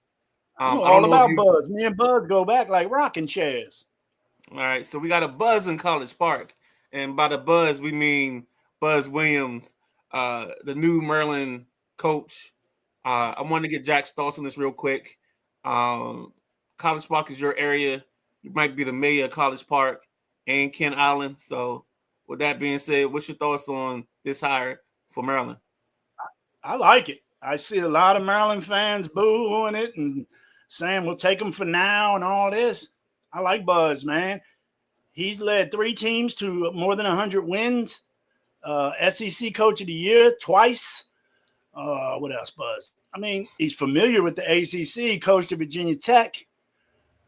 I'm I don't all know if about you. Buzz. Me and Buzz go back like rocking chairs. All right, so we got a buzz in College Park, and by the buzz we mean Buzz Williams, the new Maryland coach. I want to get Jack's thoughts on this real quick. Um, College Park is your area. You might be the mayor of College Park and Kent Island. So, with that being said, what's your thoughts on this hire for Maryland? I like it. I see a lot of Maryland fans booing it and saying we'll take him for now and all this. I like Buzz, man. He's led 3 teams to more than 100 wins. SEC Coach of the Year twice. What else, Buzz? I mean, he's familiar with the ACC, coached at Virginia Tech.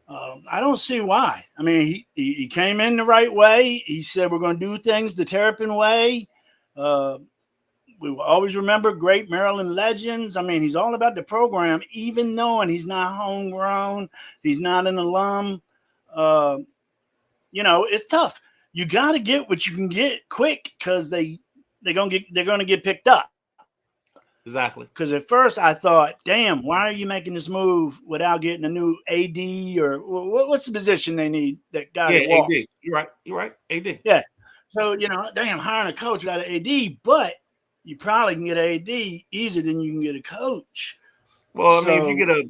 I don't see why. I mean, he came in the right way. He said we're going to do things the Terrapin way. We will always remember great Maryland legends. I mean, he's all about the program, even knowing he's not homegrown. He's not an alum. Uh, it's tough. You got to get what you can get quick because they're gonna get picked up. Exactly. Because at first I thought, damn, why are you making this move without getting a new AD or what's the position they need? That guy Yeah, that walks. AD. You're right. You're right. AD. Yeah. So damn, hiring a coach without an AD, but you probably can get an AD easier than you can get a coach. Well, I mean, if you get a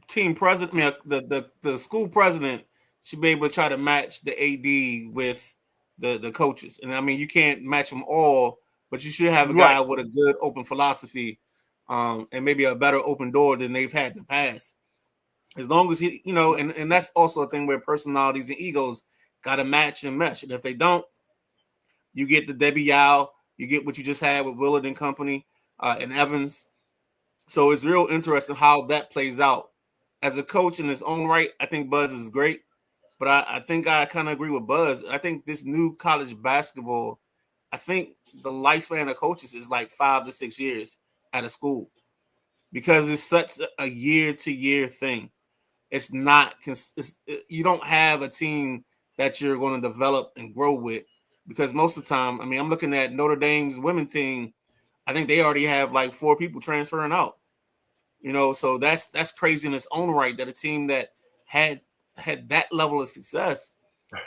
team president, I mean, the school president should be able to try to match the AD with the coaches. And I mean, you can't match them all, but you should have a guy with a good open philosophy, and maybe a better open door than they've had in the past. As long as he, and that's also a thing where personalities and egos got to match and mesh. And if they don't, you get the Debbie Yao, you get what you just had with Willard and company, and Evans. So it's real interesting how that plays out. As a coach in his own right, I think Buzz is great. But I think I kind of agree with Buzz. I think this new college basketball, I think the lifespan of coaches is like 5 to 6 years at a school because it's such a year-to-year thing. It's not you don't have a team that you're going to develop and grow with because most of the time, I mean, I'm looking at Notre Dame's women's team. I think they already have like 4 people transferring out. So that's crazy in its own right that a team that had that level of success,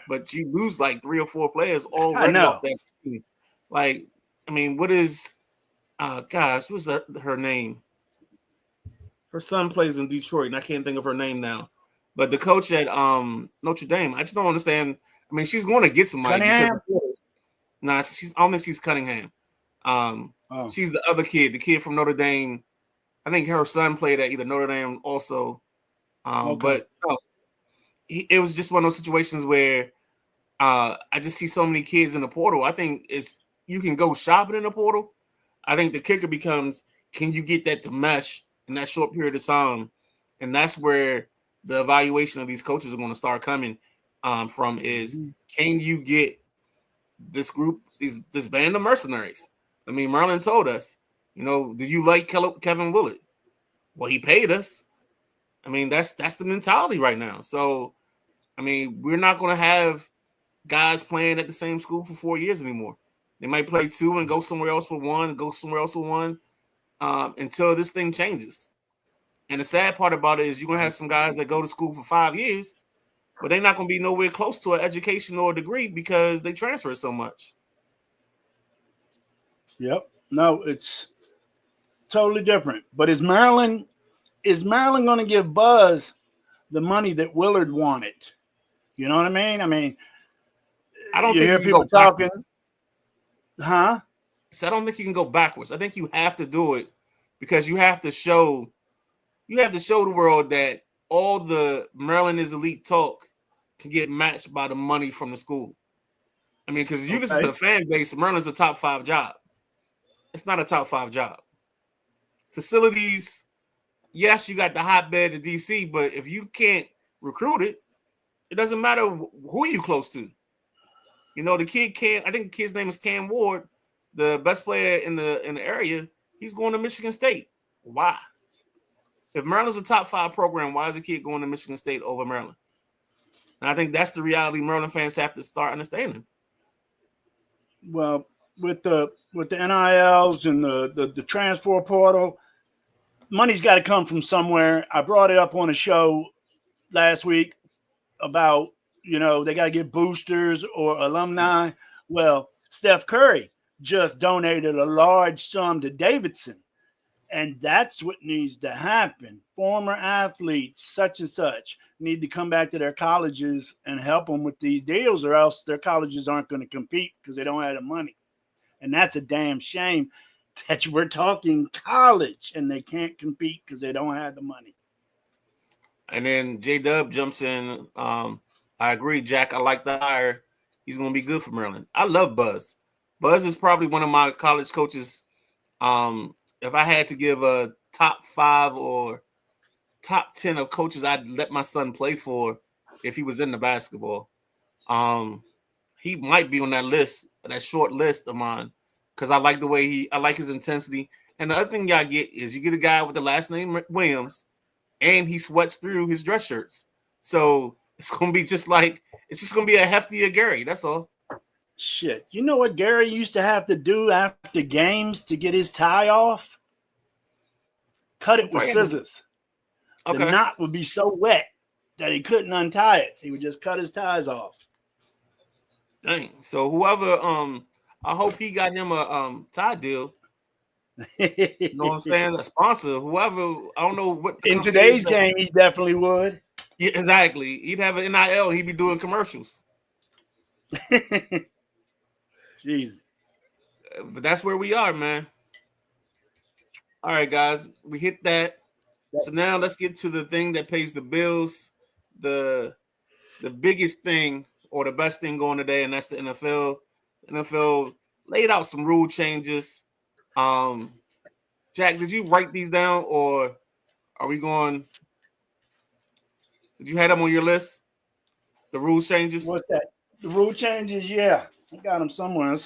but you lose like 3 or 4 players already off that team. Like, I mean, what is gosh, what's her name? Her son plays in Detroit, and I can't think of her name now. But the coach at Notre Dame, I just don't understand. I mean, she's going to get somebody Cunningham? because I don't think she's Cunningham. She's the other kid, the kid from Notre Dame. I think her son played at either Notre Dame also. But no, it was just one of those situations where I just see so many kids in the portal. I think you can go shopping in the portal. I think the kicker becomes, can you get that to mesh in that short period of time? And that's where the evaluation of these coaches are going to start coming from is, can you get this group, this band of mercenaries? I mean, Maryland told us, do you like Kevin Willard? Well, he paid us. I mean, that's the mentality right now. So, I mean, we're not going to have guys playing at the same school for 4 years anymore. They might play 2 and go somewhere else for 1, go somewhere else for 1 until this thing changes. And the sad part about it is you're going to have some guys that go to school for 5 years, but they're not going to be nowhere close to an education or a degree because they transfer so much. Yep. No, it's totally different. But is Maryland going to give Buzz the money that Willard wanted? You know what I mean? I mean, I don't you think hear you people talking. Huh? So I don't think you can go backwards. I think you have to do it because you have to show the world that all the Maryland is elite talk can get matched by the money from the school. I mean, because you listen to the fan base, Maryland's a top 5 job. It's not a top 5 job. Facilities, yes, you got the hotbed of DC, but if you can't recruit it, it doesn't matter who you close to. The kid can't. I think the kid's name is Cam Ward, the best player in the area. He's going to Michigan State. Why? If Maryland's a top 5 program, why is a kid going to Michigan State over Maryland? And I think that's the reality Maryland fans have to start understanding. Well, with the with the NILs and the transfer portal, money's got to come from somewhere. I brought it up on a show last week about, they got to get boosters or alumni. Well, Steph Curry just donated a large sum to Davidson. And that's what needs to happen. Former athletes, such and such, need to come back to their colleges and help them with these deals, or else their colleges aren't going to compete because they don't have the money. And that's a damn shame that we're talking college and they can't compete because they don't have the money. And then J-Dub jumps in. I agree, Jack. I like the hire. He's going to be good for Maryland. I love Buzz. Buzz is probably one of my college coaches. If I had to give a top 5 or top 10 of coaches I'd let my son play for if he was in the basketball, he might be on that list, that short list of mine, because I like the way I like his intensity. And the other thing y'all get is you get a guy with the last name Williams, and he sweats through his dress shirts. So it's going to be just going to be a heftier Gary. That's all. Shit. You know what Gary used to have to do after games to get his tie off? Cut it with scissors. Okay. The knot would be so wet that he couldn't untie it. He would just cut his ties off. Dang. So whoever, I hope he got him a tie deal. You know what I'm saying? A sponsor, whoever. I don't know what. In today's game, he definitely would. Yeah, exactly. He'd have an NIL. He'd be doing commercials. Jeez. But that's where we are, man. All right, guys. We hit that. So now let's get to the thing that pays the bills. The biggest thing or the best thing going today, and that's the NFL. The NFL laid out some rule changes. Jack, did you write these down, or are we going? Did you have them on your list? The rule changes? What's that? The rule changes, yeah. I got them somewhere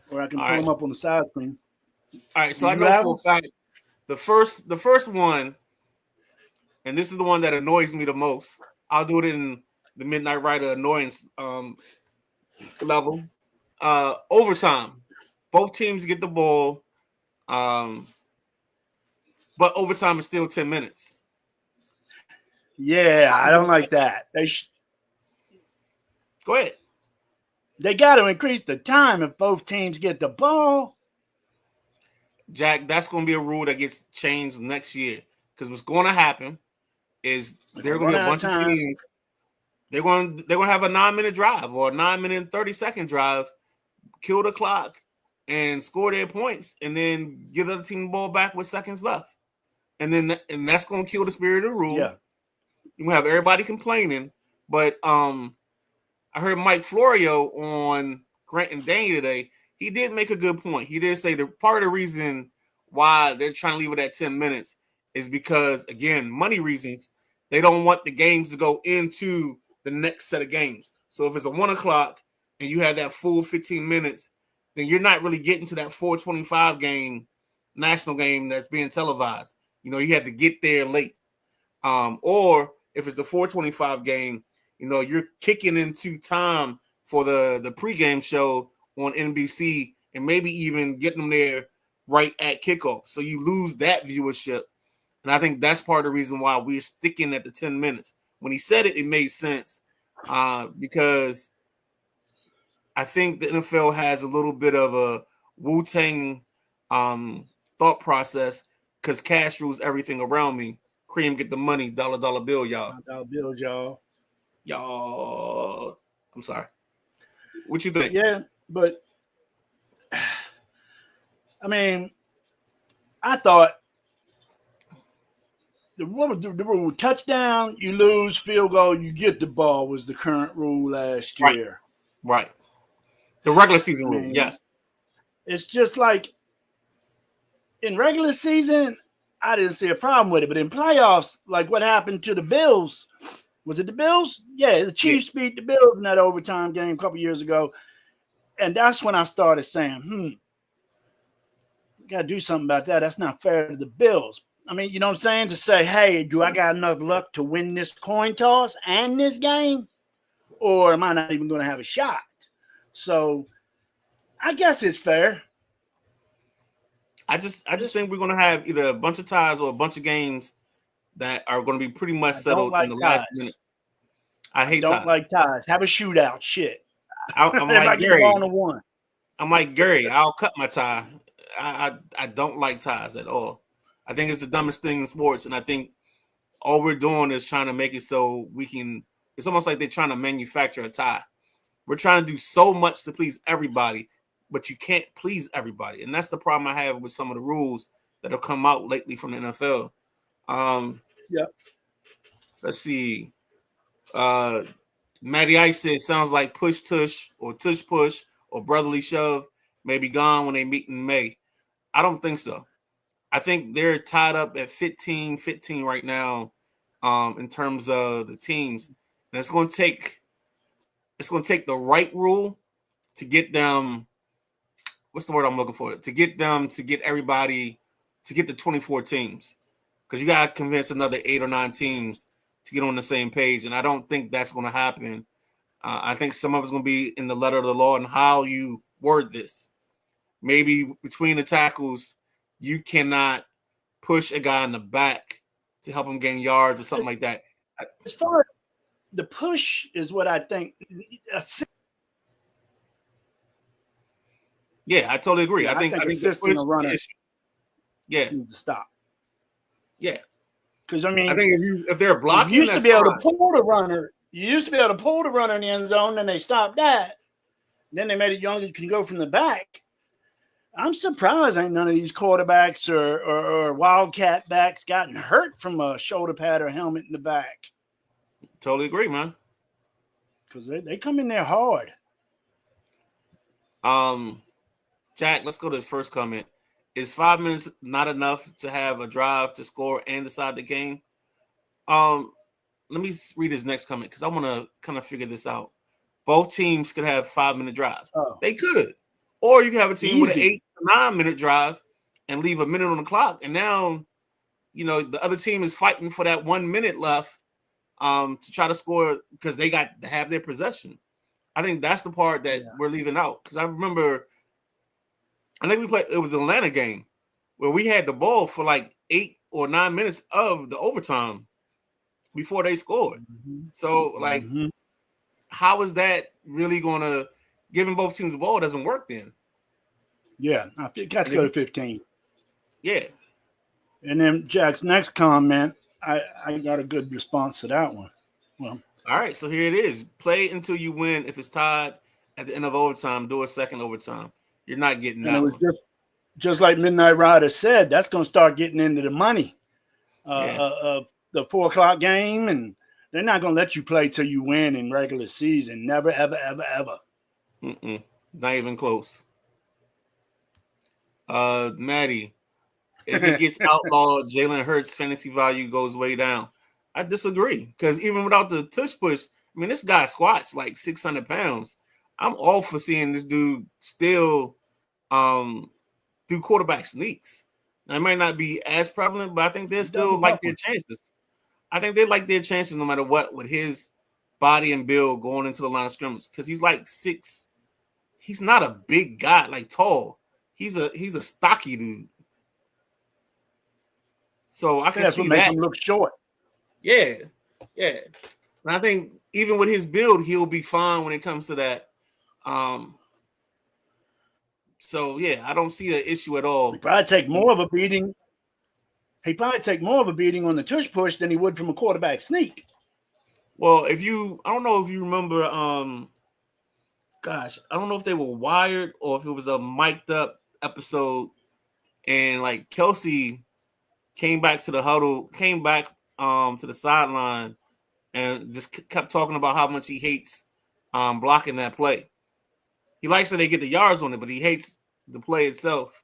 where I can pull them up on the side screen. All right, so I know for a fact the first one, and this is the one that annoys me the most. I'll do it in the Midnight Rider annoyance level. Overtime. Both teams get the ball, but overtime is still 10 minutes. Yeah, I don't like that. Go ahead. They got to increase the time if both teams get the ball. Jack, that's going to be a rule that gets changed next year, because what's going to happen is there are going to be a bunch of teams. They're going to have a 9-minute drive or a 9-minute and 30-second drive, kill the clock, and score their points, and then give the other team the ball back with seconds left. And that's going to kill the spirit of the rule. Yeah. You're going to have everybody complaining. But I heard Mike Florio on Grant and Danny today. He did make a good point. He did say that part of the reason why they're trying to leave it at 10 minutes is because, again, money reasons. They don't want the games to go into the next set of games. So if it's a 1 o'clock and you have that full 15 minutes, then you're not really getting to that 4:25 game, national game that's being televised. You have to get there late. Or if it's the 4:25 game, you're kicking into time for the pregame show on NBC and maybe even getting them there right at kickoff. So you lose that viewership. And I think that's part of the reason why we're sticking at the 10 minutes. When he said it, it made sense because I think the NFL has a little bit of a Wu-Tang thought process because cash rules everything around me. Cream, get the money, dollar bill, y'all. Dollar bills, y'all. Y'all. I'm sorry. What you think? Yeah, but I mean, I thought the rule touchdown, you lose, field goal, you get the ball was the current rule last year. Right. The regular season rule, yes. It's just like in regular season, I didn't see a problem with it. But in playoffs, like what happened to the Bills, was it the Bills? Yeah, the Chiefs beat the Bills in that overtime game a couple years ago. And that's when I started saying, got to do something about that. That's not fair to the Bills. I mean, you know what I'm saying? To say, hey, do I got enough luck to win this coin toss and this game? Or am I not even going to have a shot? So I guess it's fair. I just think we're gonna have either a bunch of ties or a bunch of games that are going to be pretty much I don't settled in like the last minute. ties. I I hate don't ties. like ties. Have a shootout. Shit. I'm like Everybody get the ball Gary. on the one. I'm like Gary. I'll cut my tie. I don't like ties at all. I think it's the dumbest thing in sports, and I think all we're doing is trying to make it so we can. It's almost like they're trying to manufacture a tie. We're trying to do so much to please everybody, but you can't please everybody, and that's the problem I have with some of the rules that have come out lately from the NFL. Yeah. Let's see. Uh, Matty Ice said sounds like push tush or tush push or brotherly shove may be gone when they meet in May. I don't think so. I think they're tied up at 15-15 right now in terms of the teams. And it's going to take the right rule to get them. What's the word I'm looking for? To get them to get everybody to get the 24 teams. Because you got to convince another 8 or 9 teams to get on the same page. And I don't think that's going to happen. I think some of it's going to be in the letter of the law and how you word this. Maybe between the tackles, you cannot push a guy in the back to help him gain yards or something like that. As far as the push is what I think. Yeah, I totally agree. Yeah, I think assisting a runner yeah, needs to stop. Yeah, because I mean, I think if they're blocking, you used to be fine. able to pull the runner. You used to be able to pull the runner in the end zone, then they stopped that. Then they made it younger can go from the back. I'm surprised ain't none of these quarterbacks or wildcat backs gotten hurt from a shoulder pad or helmet in the back. Totally agree, man. Because they come in there hard. Jack, let's go to his first comment. Is 5 minutes not enough to have a drive to score and decide the game? Let me read his next comment because I want to kind of figure this out. Both teams could have 5-minute drives. Oh. They could. Or you can have a team with an Easy. 8 to 9 minute drive and leave a minute on the clock. And now, the other team is fighting for that 1 minute left to try to score because they got to have their possession. I think that's the part that we're leaving out. Because I remember, I think it was an Atlanta game where we had the ball for like 8 or 9 minutes of the overtime before they scored. Mm-hmm. So, how is that really going to giving both teams the ball doesn't work then? Yeah, I think that's go to 15. Yeah. And then Jack's next comment, I got a good response to that one. Well, all right, so here it is. Play until you win. If it's tied at the end of overtime, do a second overtime. You're not getting that. And it was just like Midnight Rider said, that's going to start getting into the money. The 4 o'clock game, and they're not going to let you play till you win in regular season. Never, ever, ever, ever. Not even close. Maddie, if it gets outlawed, Jalen Hurts' fantasy value goes way down. I disagree because even without the tush push, I mean, this guy squats like 600 pounds. I'm all for seeing this dude still do quarterback sneaks. Now, it might not be as prevalent, but I think they still like their chances. I think they like their chances no matter what with his body and build going into the line of scrimmage because he's like 6. He's not a big guy, like tall. He's a stocky dude. So I can that's see what makes that. him look short. Yeah. And I think even with his build, he'll be fine when it comes to that. So yeah, I don't see an issue at all. He'd probably take more of a beating. He'd probably take more of a beating on the tush push than he would from a quarterback sneak. Well, I don't know if you remember, I don't know if they were wired or if it was a mic'd up episode, and like Kelsey came back to the huddle, came back to the sideline, and just kept talking about how much he hates blocking that play. He likes that they get the yards on it, but he hates the play itself.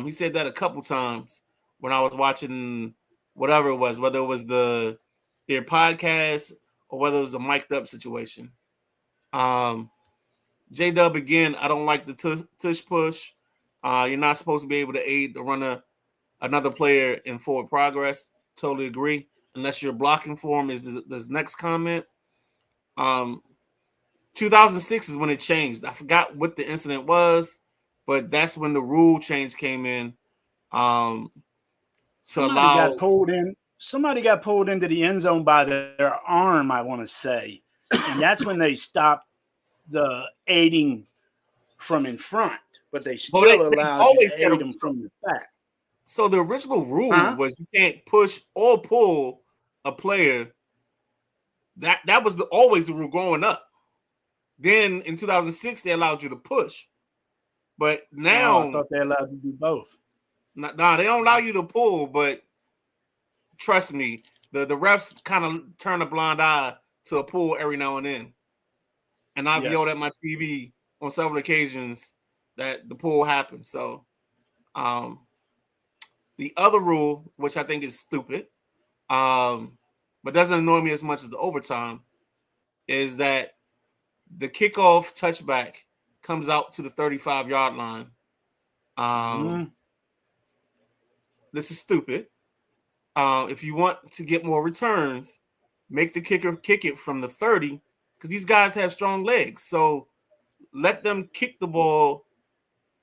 He said that a couple times when I was watching whatever it was, whether it was their podcast or whether it was a mic'd up situation. J-Dub, again, I don't like the tush push. You're not supposed to be able to aid the runner, another player in forward progress. Totally agree. Unless you're blocking for him, is this next comment. 2006 is when it changed. I forgot what the incident was, but that's when the rule change came in To Somebody got allow. pulled in. Somebody got pulled into the end zone by their arm, I want to say, and that's when they stopped the aiding from in front, but they But still they allowed you always to had aid a. them from the back. So the original rule Huh? was you can't push or pull a player. That was always the rule growing up. Then in 2006 they allowed you to push, but Oh, I now thought they allowed you to do both. nah, they don't allow you to pull. But trust me, the refs kind of turn a blind eye to a pull every now and then. And I've yelled Yes. at my TV on several occasions that the pull happened. So um, the other rule, which I think is stupid, but doesn't annoy me as much as the overtime, is that the kickoff touchback comes out to the 35-yard line. Mm-hmm. This is stupid. If you want to get more returns, make the kicker kick it from the 30 because these guys have strong legs. So let them kick the ball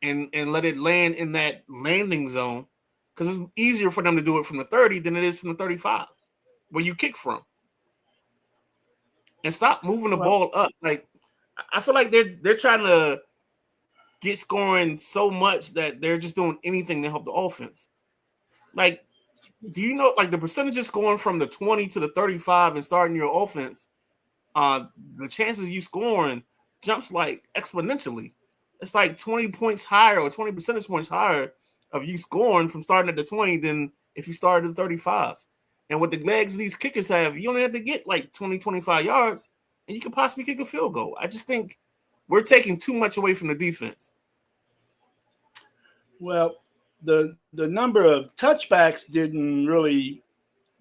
and let it land in that landing zone because it's easier for them to do it from the 30 than it is from the 35 where you kick from. And stop moving the Well, ball up. Like I feel like they're trying to get scoring so much that they're just doing anything to help the offense. Like, do you know like the percentages going from the 20 to the 35 and starting your offense? The chances of you scoring jumps like exponentially. It's like 20 points higher or 20 percentage points higher of you scoring from starting at the 20 than if you started at 35. And with the legs these kickers have, you only have to get like 20, 25 yards and you can possibly kick a field goal. I just think we're taking too much away from the defense. well, the number of touchbacks didn't really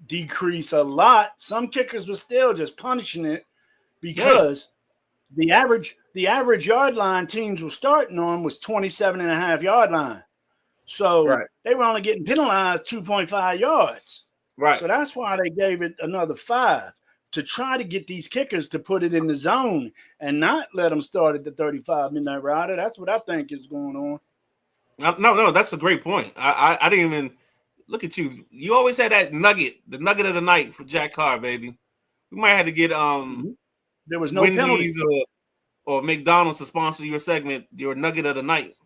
decrease a lot. Some kickers were still just punishing it Yeah, because the average yard line teams were starting on was 27.5 yard line. So right, they were only getting penalized 2.5 yards. right. So that's why they gave it another 5 to try to get these kickers to put it in the zone and not let them start at the 35 midnight rider. That's what I think is going on. No, that's a great point. I didn't even look at you. You always had that nugget, the nugget of the night for Jack Carr, baby. We might have to get There was no penalty. Wendy's or McDonald's to sponsor your segment, your nugget of the night.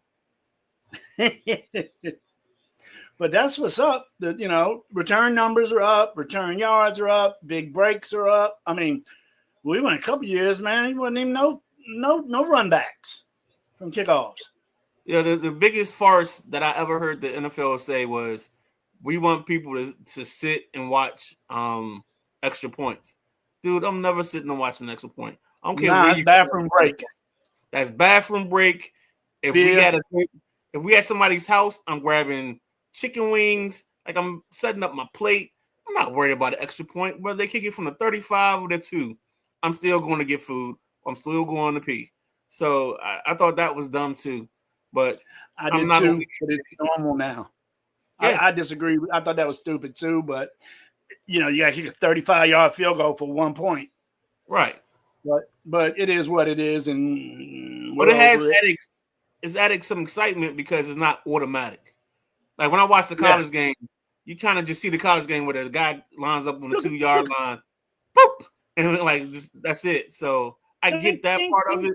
But that's what's up. Return numbers are up, return yards are up, big breaks are up. I mean, we went a couple years, man. It wasn't even no run backs from kickoffs. Yeah, the biggest farce that I ever heard the NFL say was we want people to sit and watch extra points. Dude, I'm never sitting and watching an extra point. I don't care Nah, where it's you bathroom break. That's bathroom break. If Beer. we had somebody's house, I'm grabbing chicken wings. Like I'm setting up my plate. I'm not worried about an extra point. Whether they kick it from the 35 or the 2, I'm still going to get food. I'm still going to pee. So I thought that was dumb too. But I I'm did not going too, but it's normal now. yeah, I disagree. I thought that was stupid too, but you got to kick a 35-yard field goal for 1 point. right. But it is what it is, and But we're it has over it. added some excitement because it's not automatic. Like when I watch the Yeah. college game, you kind of just see the college game where the guy lines up on the Look, 2-yard look. line, boop, and like that's it. So I get that part of it.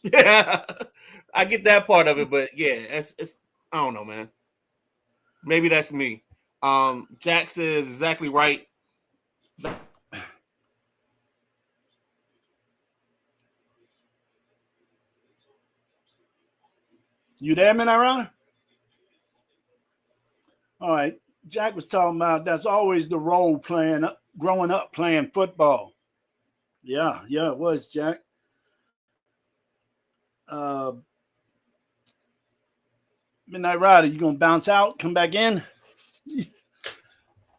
Yeah, I get that part of it, but yeah, it's I don't know, man. Maybe that's me. Jack says exactly right. You there, man, Aaron? All right. Jack was talking about that's always the role playing, growing up playing football. Yeah, it was, Jack. Uh, Midnight Rider, you gonna bounce out, come back in?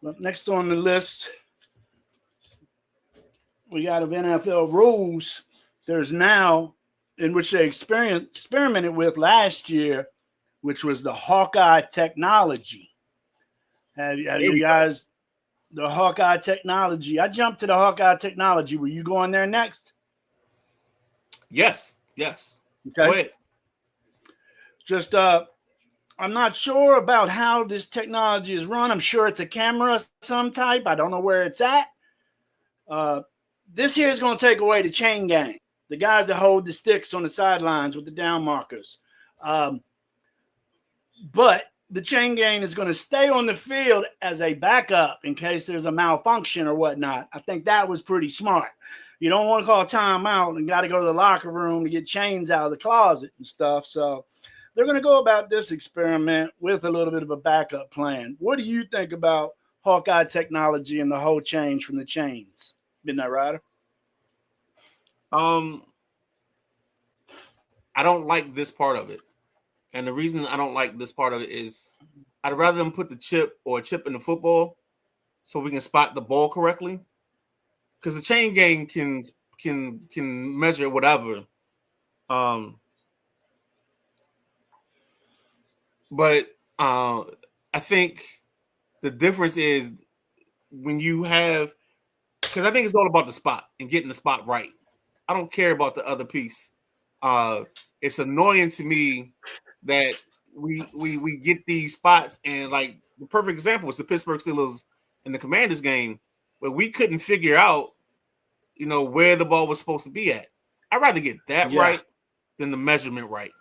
Well, next on the list, we got of NFL rules. There's now, in which they experimented with last year, which was the Hawkeye technology. Have you guys, the Hawkeye technology? I jumped to the Hawkeye technology. Were you going there next? Yes. Go Okay. ahead. Just I'm not sure about how this technology is run. I'm sure it's a camera of some type. I don't know where it's at. This here is going to take away the chain gang, the guys that hold the sticks on the sidelines with the down markers. But the chain gang is going to stay on the field as a backup in case there's a malfunction or whatnot. I think that was pretty smart. You don't want to call timeout and got to go to the locker room to get chains out of the closet and stuff. So they're going to go about this experiment with a little bit of a backup plan. What do you think about Hawkeye technology and the whole change from the chains? Midnight Rider? I don't like this part of it. And the reason I don't like this part of it is I'd rather them put the chip or a chip in the football so we can spot the ball correctly. Because the chain gang can measure whatever. But I think the difference is when you have, because I think it's all about the spot and getting the spot right. I don't care about the other piece. It's annoying to me that we get these spots, and like the perfect example is the Pittsburgh Steelers in the Commanders game, where we couldn't figure out, where the ball was supposed to be at. I'd rather get that right than the measurement right.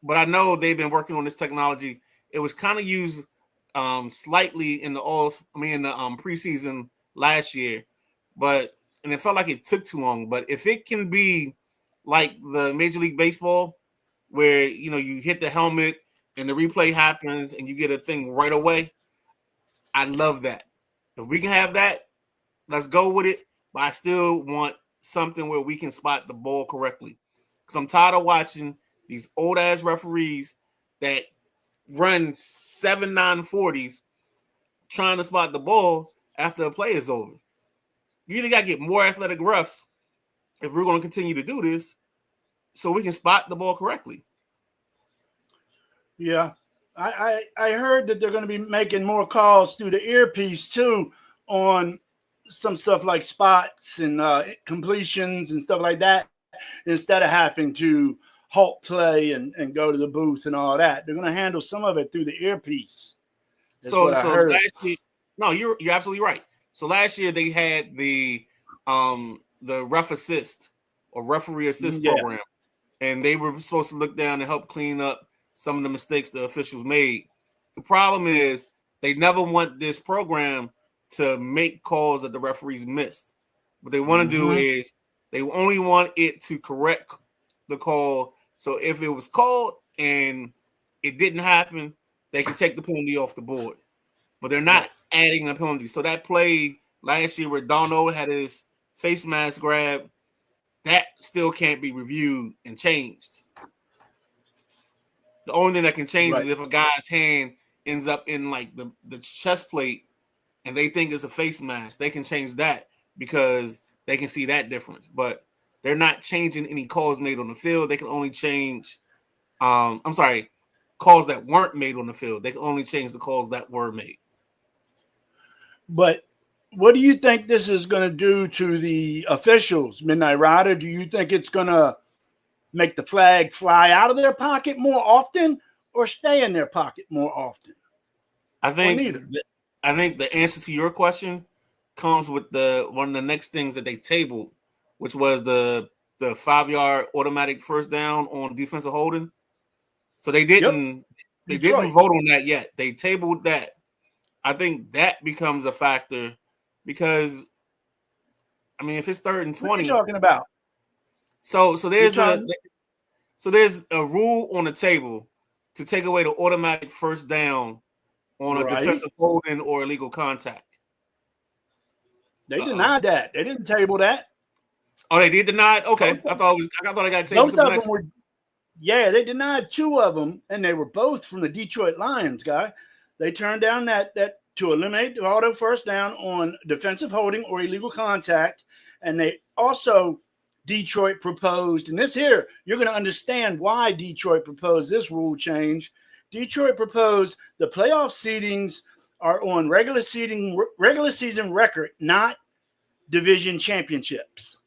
But I know they've been working on this technology. It was kind of used slightly in the preseason last year, and it felt like it took too long. But if it can be like the Major League Baseball, where you hit the helmet and the replay happens and you get a thing right away, I love that. If we can have that, let's go with it. But I still want something where we can spot the ball correctly, because I'm tired of watching these old ass referees that run 7.940s trying to spot the ball after a play is over. You either got to get more athletic refs if we're going to continue to do this, so we can spot the ball correctly. Yeah. I heard that they're going to be making more calls through the earpiece too on some stuff like spots and completions and stuff like that, instead of having to halt play and go to the booth and all that. They're going to handle some of it through the earpiece. So last year, no, you're absolutely right. So last year they had the ref assist or referee assist program, and they were supposed to look down and help clean up some of the mistakes the officials made. The problem is they never want this program to make calls that the referees missed. What they want to do is they only want it to correct the call. So if it was called and it didn't happen, they can take the penalty off the board. But they're not adding a penalty. So that play last year where Darnold had his face mask grab, that still can't be reviewed and changed. The only thing that can change is if a guy's hand ends up in like the chest plate and they think it's a face mask. They can change that because they can see that difference. But they're not changing any calls made on the field. They can only change calls that weren't made on the field. They can only change the calls that were made. But what do you think this is going to do to the officials, Midnight Rider? Do you think it's going to make the flag fly out of their pocket more often or stay in their pocket more often? I think the answer to your question comes with one of the next things that they tabled, which was the 5-yard automatic first down on defensive holding. So they didn't vote on that yet. They tabled that. I think that becomes a factor because, if it's 3rd and 20, what are you talking about? So there's a rule on the table to take away the automatic first down on a defensive holding or illegal contact. They denied that. They didn't table that. Oh, they did deny it? Okay. I thought I got tabled. Both of them were. Yeah, they denied 2 of them, and they were both from the Detroit Lions, guy. They turned down that to eliminate the auto first down on defensive holding or illegal contact, and they also Detroit proposed, and this here you're going to understand why Detroit proposed this rule change. Detroit proposed the playoff seedings are on regular season record, not division championships.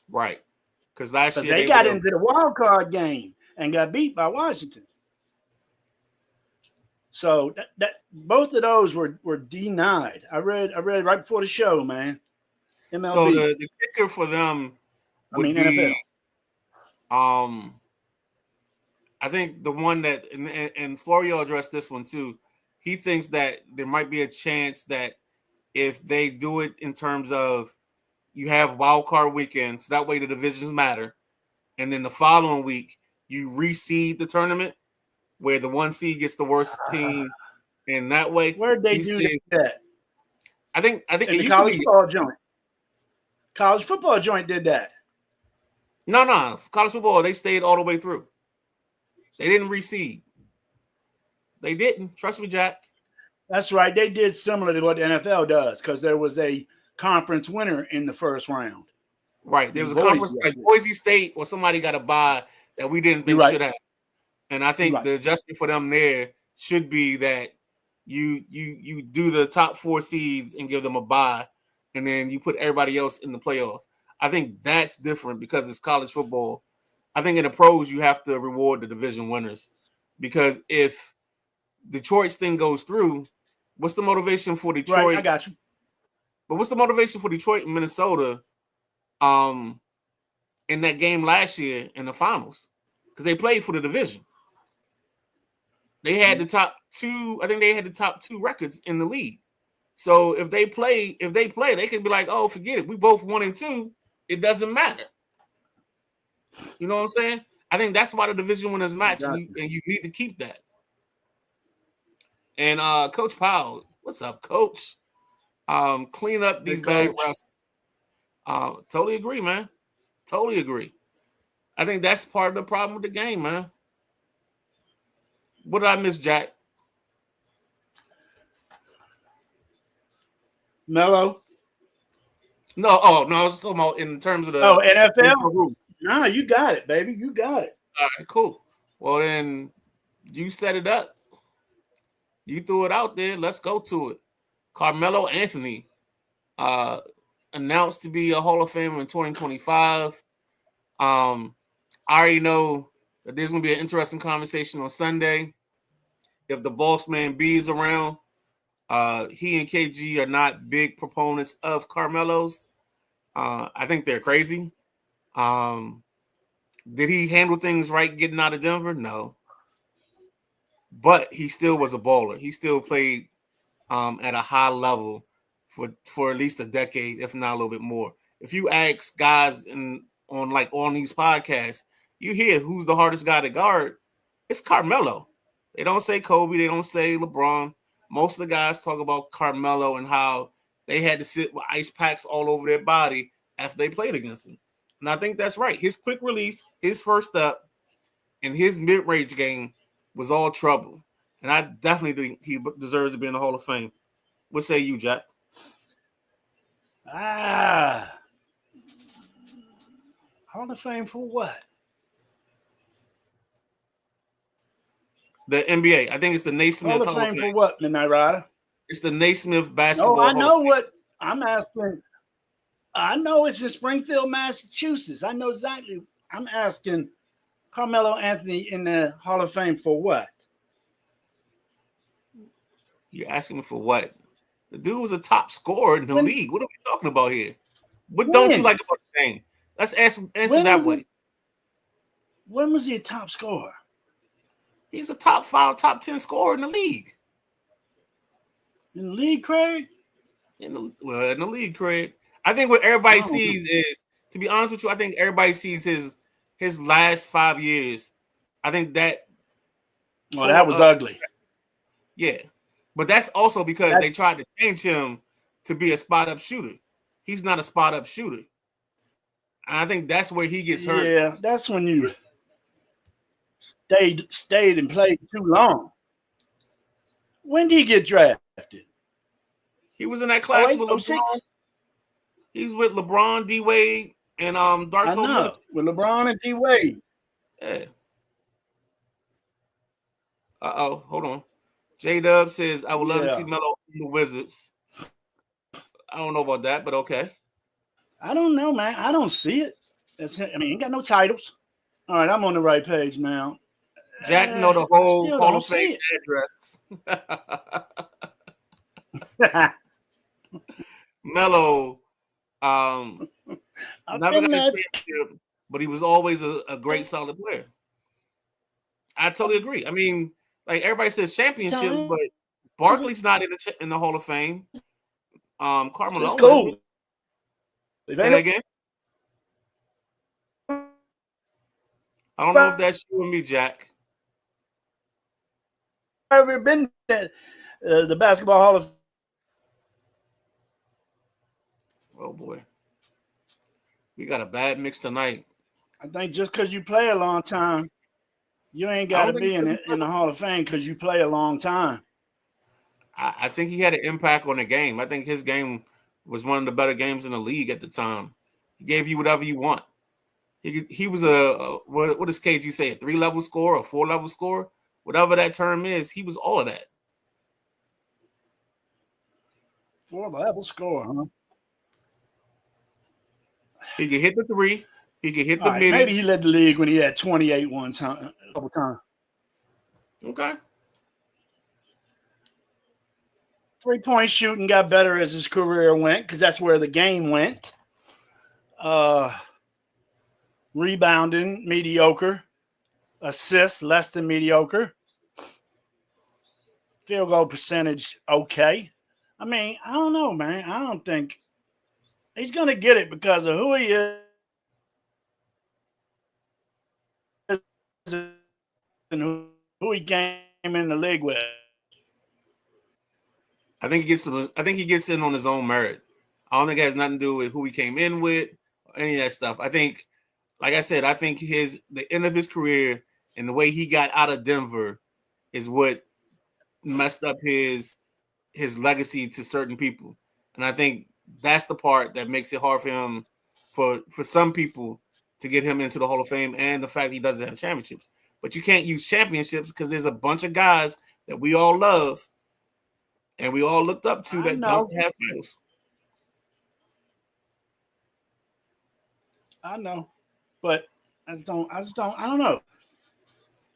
Right. Because last year they got into the wild card game and got beat by Washington. So that both of those were denied. I read right before the show, man. So MLB. the kicker for them I would mean be, NFL. I think the one that and Florio addressed this one too. He thinks that there might be a chance that if they do it in terms of you have wild card weekend, so that way the divisions matter, and then the following week you reseed the tournament where the one seed gets the worst team, and that way Where'd they he do says. that? I think In it the used to college be football joint. College football joint did that. no college football. They stayed all the way through. They didn't reseed. They didn't. Trust me, Jack. That's right. They did similar to what the NFL does because there was a conference winner in the first round. Right. There was In a conference Boise, like Boise State or somebody got a bye that we didn't you're think right. should have. And I You're think right. the adjustment for them there should be that you do the top 4 seeds and give them a bye, and then you put everybody else in the playoff. I think that's different because it's college football. I think in the pros you have to reward the division winners because if Detroit's thing goes through, what's the motivation for Right. I Detroit? got you. But what's the motivation for Detroit and Minnesota in that game last year in the finals? Because they played for the division. They had the top 2, I think they had the top 2 records in the league. So if they play, they can be like, oh, forget it. We both 1 and 2. It doesn't matter. You know what I'm saying? I think that's why the division winners match, and you need to keep that. And Coach Powell, what's up, Coach? Clean up these bad refs. Totally agree, man. Totally agree. I think that's part of the problem with the game, man. What did I miss, Jack? Mello. No, no, I was talking about in terms of the NFL. No, you got it, baby. You got it. All right, cool. Well, then you set it up. You threw it out there. Let's go to it. Carmelo Anthony announced to be a Hall of Famer in 2025. I already know that there's going to be an interesting conversation on Sunday. If the boss man B is around, he and KG are not big proponents of Carmelo's. I think they're crazy. Did he handle things right getting out of Denver? No. But he still was a baller. He still played at a high level for at least a decade, if not a little bit more. If you ask guys on these podcasts, you hear who's the hardest guy to guard. It's Carmelo. They don't say Kobe. They don't say LeBron. Most of the guys talk about Carmelo and how they had to sit with ice packs all over their body after they played against him. And I think that's right. His quick release, his first step, and his mid-range game was all trouble. And I definitely think he deserves to be in the Hall of Fame. What say you, Jack? Hall of Fame for what? The NBA. I think it's the Naismith Hall of Fame for what, Midnight Rider? It's the Naismith basketball. No, I know what I'm asking. I know it's in Springfield, Massachusetts. I know exactly. I'm asking Carmelo Anthony in the Hall of Fame for what? You're asking me for what? The dude was a top scorer in the league. What are we talking about here? What don't you like about the game? Let's answer that way. When was he a top scorer? He's a top 5, top 10 scorer in the league. In the league, Craig? In the league, Craig. I think what everybody sees is, to be honest with you, I think everybody sees his last 5 years. I think that. Well, that was ugly. Yeah. But that's also because they tried to change him to be a spot-up shooter. He's not a spot-up shooter. And I think that's where he gets hurt. Yeah, that's when you stayed and played too long. When did he get drafted? He was in that class with LeBron. 06? He's with LeBron, D Wade, and Darko. I know, with LeBron and D Wade. Yeah. Hold on. J-Dub says, I would love to see Melo in the Wizards. I don't know about that, but okay. I don't know, man. I don't see it. He ain't got no titles. All right, I'm on the right page now. Jack know the I whole still Hall don't of Fame see address. it. Melo, I've never been got a there. championship, but he was always a great, solid player. I totally agree. I mean, like everybody says championships, Times. but Barkley's not in the Hall of Fame. It's just Carmelo is. cool. Say that again. I don't know if that's you or me, Jack. Ever been to the Basketball Hall of Oh boy, we got a bad mix tonight. I think just because you play a long time, you ain't I got to don't think be in the Hall of Fame because you play a long time. I think he had an impact on the game. I think his game was one of the better games in the league at the time. He gave you whatever you want. He was what does KG say? A 3-level score, a 4-level score, whatever that term is. He was all of that. 4-level score, huh? He could hit the three. He could hit All the right, maybe midi. he led the league when he had 28 one time, a couple times. Okay. 3-point shooting got better as his career went because that's where the game went. Rebounding, mediocre. Assists, less than mediocre. Field goal percentage, okay. I mean, I don't know, man. I don't think he's going to get it because of who he is and who he came in the league with. I think he gets in on his own merit. I don't think it has nothing to do with who he came in with or any of that stuff. I think, like I said, I think the end of his career and the way he got out of Denver is what messed up his legacy to certain people. And I think that's the part that makes it hard for him for some people to get him into the Hall of Fame, and the fact he doesn't have championships. But you can't use championships because there's a bunch of guys that we all love and we all looked up to that don't have titles. I know, but I don't know.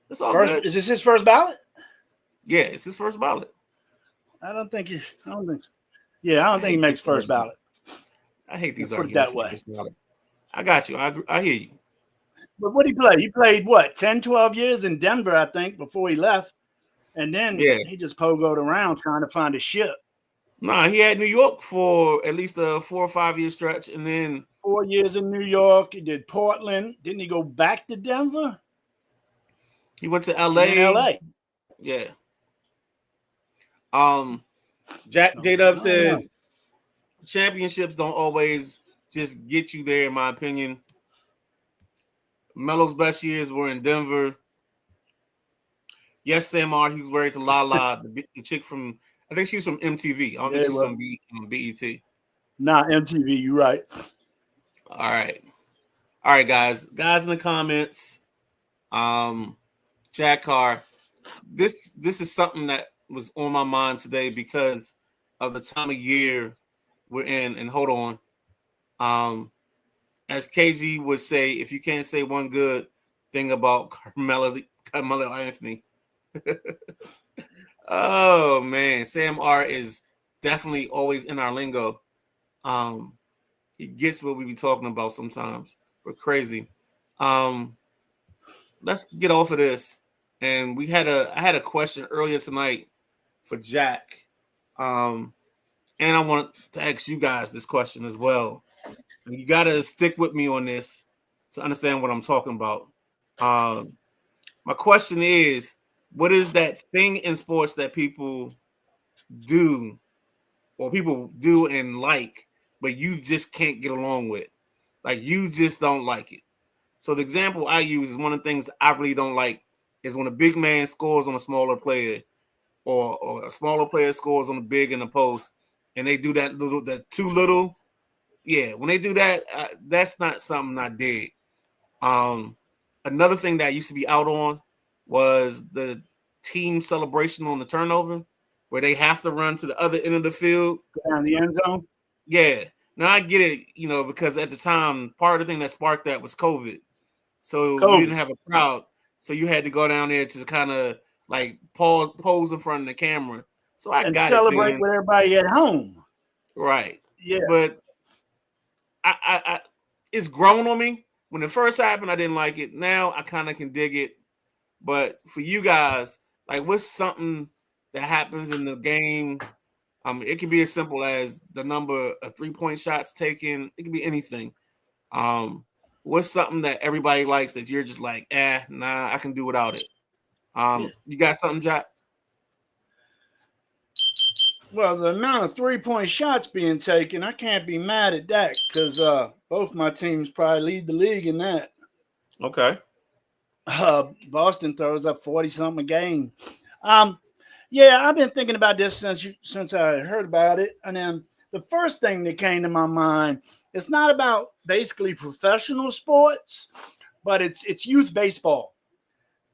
It's all good. Is this his first ballot? Yeah, it's his first ballot. I don't think. Yeah, I don't think he makes first ballot. I hate these Put it arguments. that way. I got you. I hear you. But what did he play? He played what, 10, 12 years in Denver, I think, before he left. And then he just pogoed around trying to find a ship. Nah, he had New York for at least a 4 or 5 year stretch, and then 4 years in New York. He did Portland. Didn't he go back to Denver? He went to LA. In LA. Yeah. Jack J-Dub says championships don't always just get you there, in my opinion. Melo's best years were in Denver. Yes, Sam R. He was married to Lala, the chick from, I think she's from MTV. I don't think she's from BET. Nah, MTV, you're right. All right, guys. Guys in the comments. Jack Carr. This is something that was on my mind today because of the time of year we're in. And hold on. As KG would say, if you can't say one good thing about Carmelo Anthony. Oh man, Sam R is definitely always in our lingo. He gets what we be talking about sometimes. We're crazy. Let's get off of this. And I had a question earlier tonight for Jack. And I want to ask you guys this question as well. And you got to stick with me on this to understand what I'm talking about. My question is, what is that thing in sports that people do and like, but you just can't get along with? Like, you just don't like it. So the example I use is one of the things I really don't like is when a big man scores on a smaller player, or a smaller player scores on a big in the post, and they do that too little. Yeah, when they do that, that's not something I did. Another thing that I used to be out on was the team celebration on the turnover, where they have to run to the other end of the field. Down the end zone? Yeah. Now I get it, because at the time, part of the thing that sparked that was COVID. So we didn't have a crowd. so you had to go down there to kind of like pose in front of the camera. So I And got it celebrate then, with everybody at home. right? Yeah. But I it's grown on me. When it first happened, I didn't like it. Now I kind of can dig it. But for you guys, like, what's something that happens in the game? It can be as simple as the number of 3-point shots taken. It can be anything. What's something that everybody likes that you're just like, nah, I can do without it. Yeah. You got something, Jack? Well, the amount of 3-point shots being taken, I can't be mad at that because both my teams probably lead the league in that. Okay. Boston throws up 40 something a game. Yeah, I've been thinking about this since I heard about it, and then the first thing that came to my mind, it's not about basically professional sports, but it's youth baseball,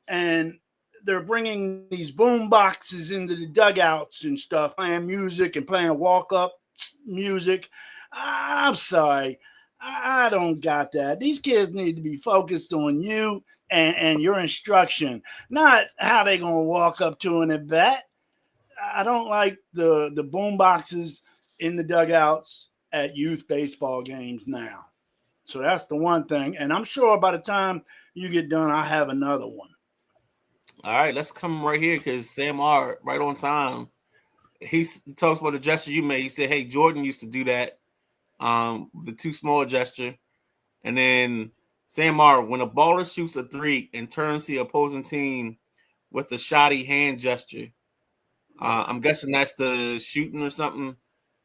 and they're bringing these boom boxes into the dugouts and stuff, playing music and playing walk up music. I'm sorry, I don't got that. These kids need to be focused on you and your instruction, not how they gonna walk up to an at bat. I don't like the boom boxes in the dugouts at youth baseball games now. So that's the one thing. And I'm sure by the time you get done, I have another one. All right, let's come right here because Sam R. right on time. He talks about the gesture you made. He said, "Hey, Jordan used to do that, the too small gesture." And then Sam R. when a baller shoots a three and turns the opposing team with a shoddy hand gesture. I'm guessing that's the shooting or something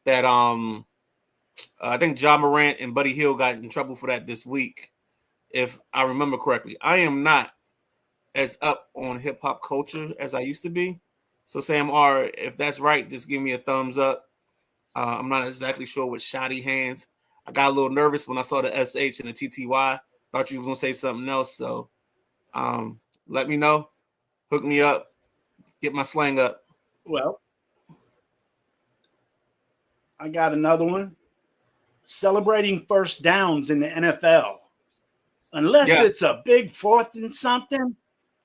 that I think John Morant and Buddy Hield got in trouble for that this week, if I remember correctly. I am not as up on hip hop culture as I used to be. So Sam R, if that's right, just give me a thumbs up. I'm not exactly sure what shoddy hands. I got a little nervous when I saw the SH and the TTY. Thought you was gonna say something else. So let me know. Hook me up. Get my slang up. Well, I got another one. Celebrating first downs in the NFL. Unless Yes. it's a big fourth and something,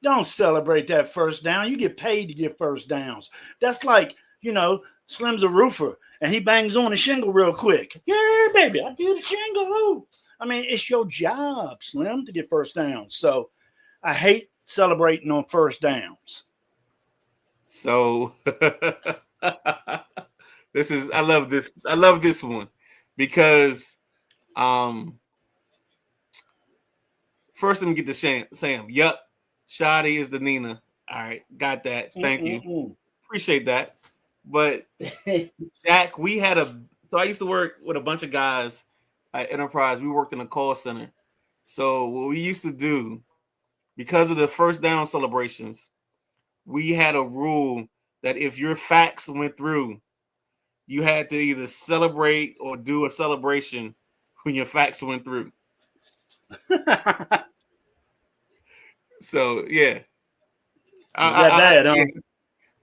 don't celebrate that first down. You get paid to get first downs. That's like, Slim's a roofer and he bangs on the shingle real quick. Yeah, baby, I did a shingle. I mean, it's your job, Slim, to get first downs. So I hate celebrating on first downs. So I love this. I love this one because first let me get the Sam. Yep. Shoddy is the Nina. All right, got that. Thank you. Appreciate that. But Jack, so I used to work with a bunch of guys at Enterprise. We worked in a call center. So what we used to do, because of the first down celebrations, we had a rule that if your fax went through, you had to either celebrate or do a celebration when your fax went through. So yeah. Is that bad, huh? Yeah.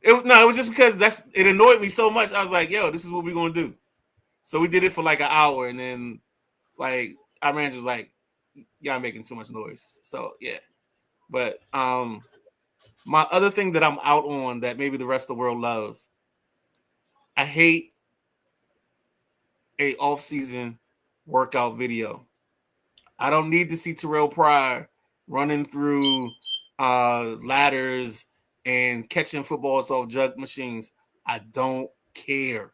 It was just because it annoyed me so much. I was like, yo, this is what we're gonna do. So we did it for like an hour, and then like our manager's like, y'all making too much noise. So yeah. But my other thing that I'm out on that maybe the rest of the world loves, I hate a off-season workout video. I don't need to see Terrell Pryor running through ladders and catching footballs off jug machines. I don't care.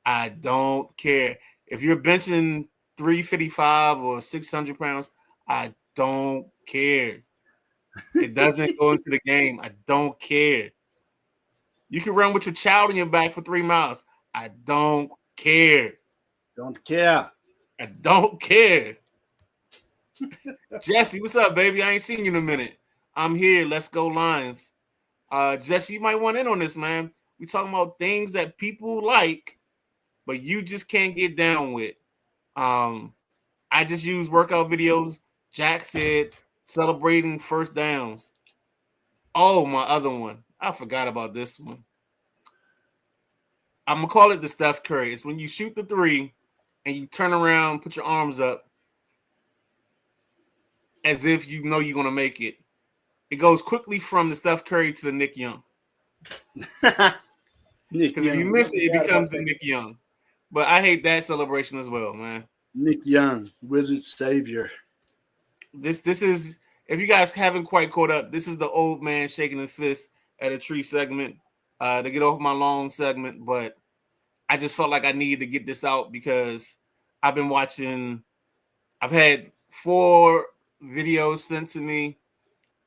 I don't care. If you're benching 355 or 600 pounds, I don't care. It doesn't go into the game. I don't care. You can run with your child on your back for 3 miles. I don't care. Don't care. I don't care. Jesse, what's up, baby? I ain't seen you in a minute. I'm here. Let's go, Lions. Jesse, you might want in on this, man. We talking about things that people like, but you just can't get down with. I just use workout videos. Jack said celebrating first downs. Oh, my other one. I forgot about this one. I'm gonna call it the Steph Curry. It's when you shoot the three and you turn around, put your arms up as if you know you're gonna make it. it goes quickly from the Steph Curry to the Nick Young. Because if you miss it, it becomes the Nick Young. But I hate that celebration as well, man. Nick Young, Wizard Savior. This is, if you guys haven't quite caught up, this is the old man shaking his fist at a tree segment to get off my long segment. But I just felt like I needed to get this out because I've been watching. I've had 4 videos sent to me.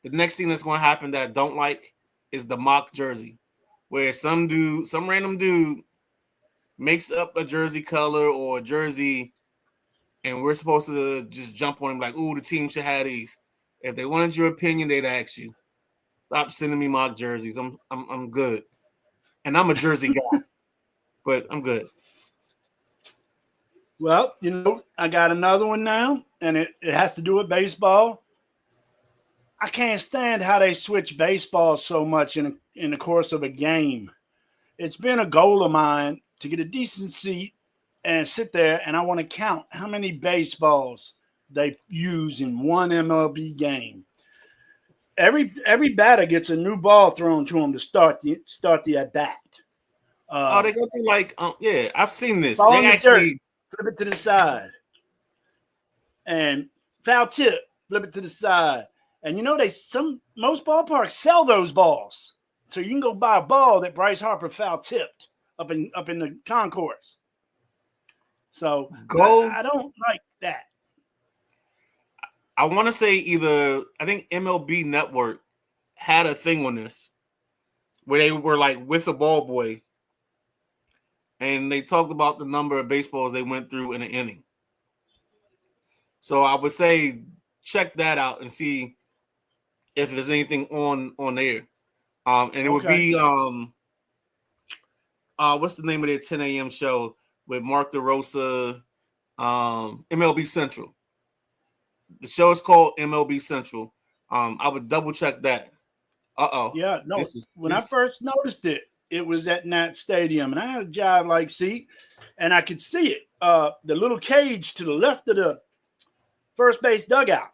The next thing that's going to happen that I don't like is the mock jersey, where some random dude makes up a jersey color or a jersey, and we're supposed to just jump on him like, "Ooh, the team should have these." If they wanted your opinion, they'd ask you. Stop sending me mock jerseys. I'm good, and I'm a jersey guy, but I'm good. Well, I got another one now, and it has to do with baseball. I can't stand how they switch baseball so much in the course of a game. It's been a goal of mine to get a decent seat and sit there, and I want to count how many baseballs they use in one MLB game. Every batter gets a new ball thrown to them to start the at bat. They go through like yeah, I've seen this. Ball They in the actually dirt, flip it to the side, and foul tip, flip it to the side. And most ballparks sell those balls, so you can go buy a ball that Bryce Harper foul tipped up in the concourse. So I don't like that. I want to say I think MLB Network had a thing on this where they were like with a ball boy, and they talked about the number of baseballs they went through in an inning. So I would say check that out and see if there's anything on there. And it would be what's the name of their 10 a.m. show with Mark DeRosa, MLB Central. The show is called MLB Central. I would double check that. Yeah, no. I first noticed it, it was at Nat Stadium, and I had a job-like seat, and I could see it. The little cage to the left of the first base dugout.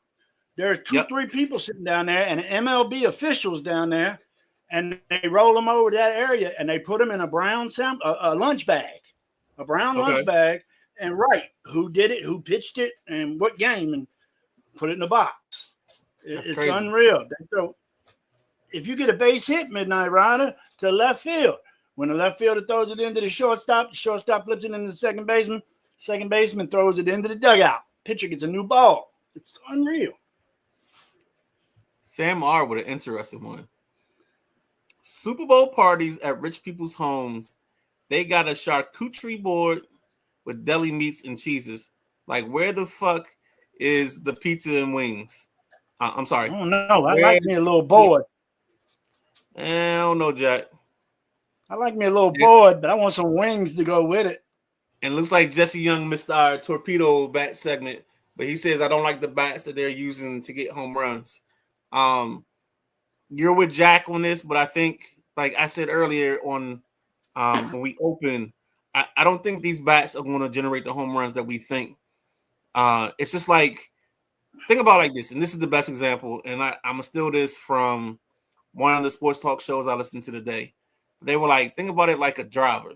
There's 2-3 people sitting down there, and MLB officials down there, and they roll them over to that area, and they put them in a brown lunch bag, lunch bag, and write who did it, who pitched it, and what game, and put it in a box. It's crazy. Unreal. So if you get a base hit, Midnight Rider, to left field, when the left fielder throws it into the shortstop flips it into the second baseman throws it into the dugout. Pitcher gets a new ball. It's unreal. Sam R. with an interesting one. Super Bowl parties at rich people's homes. They got a charcuterie board with deli meats and cheeses. Like, where the fuck is the pizza and wings? I'm sorry. Oh, no. I like me a little board. I don't know, Jack. I like me a little board, but I want some wings to go with it. And it looks like Jesse Young missed our torpedo bat segment, but he says, I don't like the bats that they're using to get home runs. You're with Jack on this, but I think, like I said earlier on when we open, I don't think these bats are going to generate the home runs that we think. It's just like, think about it like this, and this is the best example, and I'm going to steal this from one of the sports talk shows I listened to today. They were like, think about it like a driver.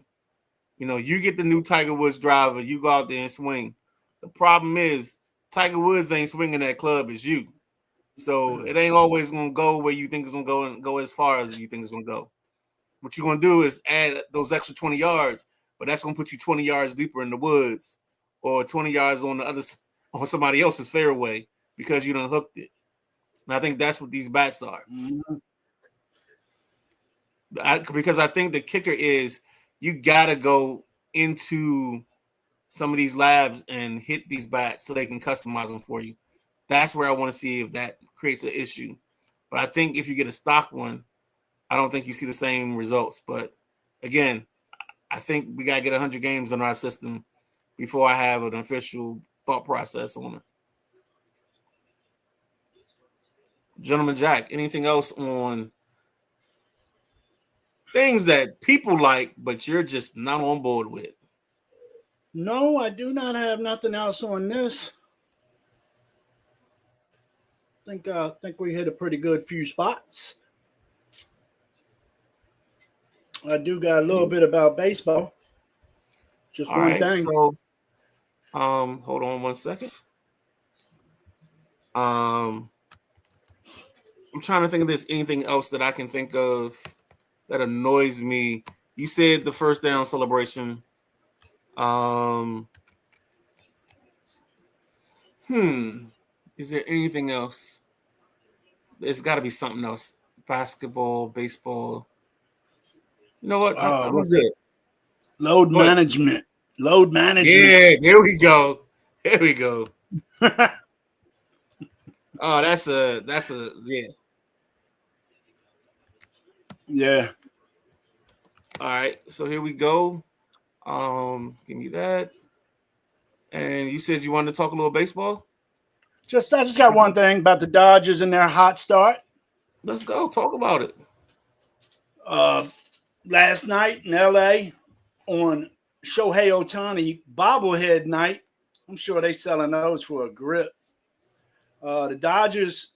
You get the new Tiger Woods driver, you go out there and swing. The problem is Tiger Woods ain't swinging that club as you. So it ain't always going to go where you think it's going to go and go as far as you think it's going to go. What you're going to do is add those extra 20 yards, but that's going to put you 20 yards deeper in the woods or 20 yards on somebody else's fairway because you done hooked it. And I think that's what these bats are. Mm-hmm. Because I think the kicker is you got to go into some of these labs and hit these bats so they can customize them for you. That's where I want to see if that creates an issue. But I think if you get a stock one, I don't think you see the same results. But again, I think we got to get 100 games in our system before I have an official thought process on it. Gentleman Jack, anything else on things that people like, but you're just not on board with? No, I do not have nothing else on this. think we hit a pretty good few spots. I do got a little bit about baseball. Just All one right. thing. So, hold on one second. I'm trying to think if there's anything else that I can think of that annoys me. You said the first down celebration. Um, Is there anything else? There's got to be something else. Basketball, baseball. You know what? I'm What's it? good. Load Go ahead. management. Load management. Yeah, there we go. There we go. Oh, that's a yeah. Yeah. All right, so here we go. Give me that. And you said you wanted to talk a little baseball. I just got one thing about the Dodgers and their hot start. Let's go talk about it. Uh, Last night in LA on Shohei Ohtani bobblehead night. I'm sure they selling those for a grip. The Dodgers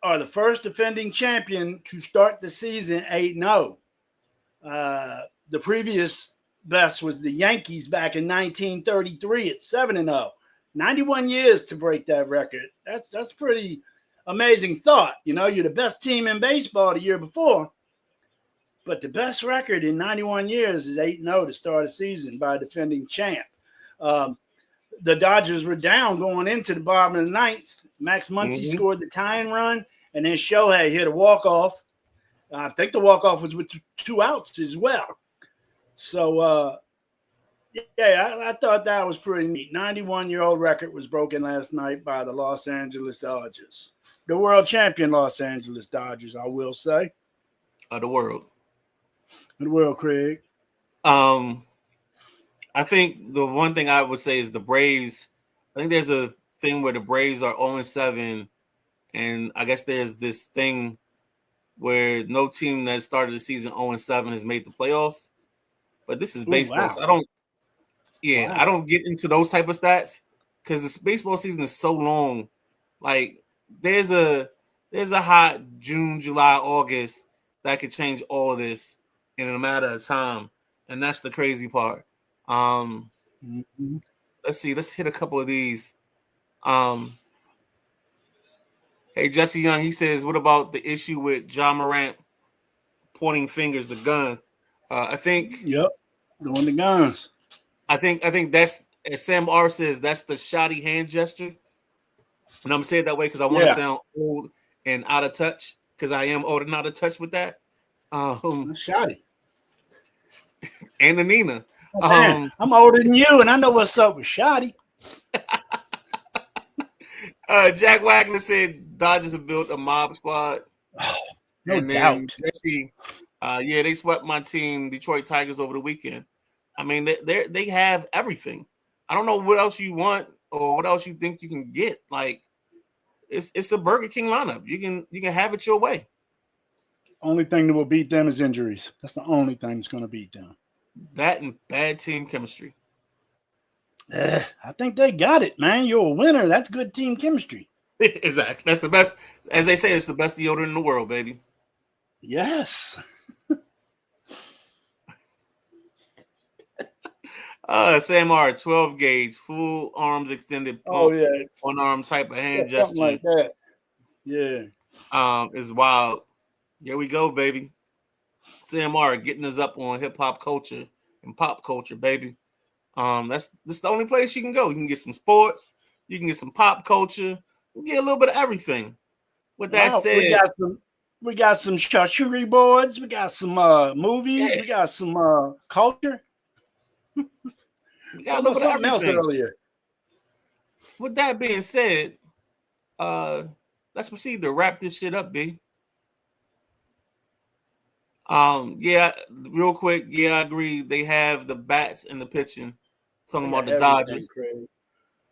are the first defending champion to start the season 8-0. The previous best was the Yankees back in 1933 at 7-0. 91 years to break that record. That's pretty amazing thought. You know, you're the best team in baseball the year before, but the best record in 91 years is 8-0 to start a season by a defending champ. The Dodgers were down going into the bottom of the ninth. Max Muncy scored the tying run, and then Shohei hit a walk-off. I think the walk-off was with two outs as well. So, I thought that was pretty neat. 91-year-old record was broken last night by the Los Angeles Dodgers. The world champion Los Angeles Dodgers, I will say. The world. The world, Craig. I think the one thing I would say is the Braves. I think there's a thing where the Braves are 0-7, and I guess there's this thing where no team that started the season 0-7 has made the playoffs. But this is baseball. Wow. So I don't get into those type of stats because this baseball season is so long. Like there's a hot June, July, August that could change all of this in a matter of time, and that's the crazy part. Let's see. Let's hit a couple of these. Hey, Jesse Young, he says, what about the issue with John Morant pointing fingers, the guns? I think. Yep, doing the guns. I think that's, as Sam R says, that's the shoddy hand gesture. And I'm saying it that way because I want to sound old and out of touch because I am old and out of touch with that. Shoddy. And the Nina. I'm older than you, and I know what's up with shoddy. Jack Wagner said Dodgers have built a mob squad. No doubt. Jesse, they swept my team, Detroit Tigers, over the weekend. I mean, they have everything. I don't know what else you want or what else you think you can get. Like, it's a Burger King lineup. You can have it your way. Only thing that will beat them is injuries. That's the only thing that's going to beat them. That and bad team chemistry. I think they got it, man. You're a winner. That's good team chemistry. Exactly. That's the best. As they say, it's the best deodorant in the world, baby. Yes. Sam R, 12 gauge, full arms extended pump, one arm type of hand gesture. Something like that. Yeah. Is wild. Here we go, baby. Sam R getting us up on hip hop culture and pop culture, baby. That's the only place you can go. You can get some sports, you can get some pop culture, you can get a little bit of everything. With that said, we got some charcuterie boards, we got some movies, we got some culture. We got a little bit of everything. Else earlier. With that being said, let's proceed to wrap this shit up, B. Real quick. Yeah, I agree. They have the bats and the pitching. Talking about the Dodgers.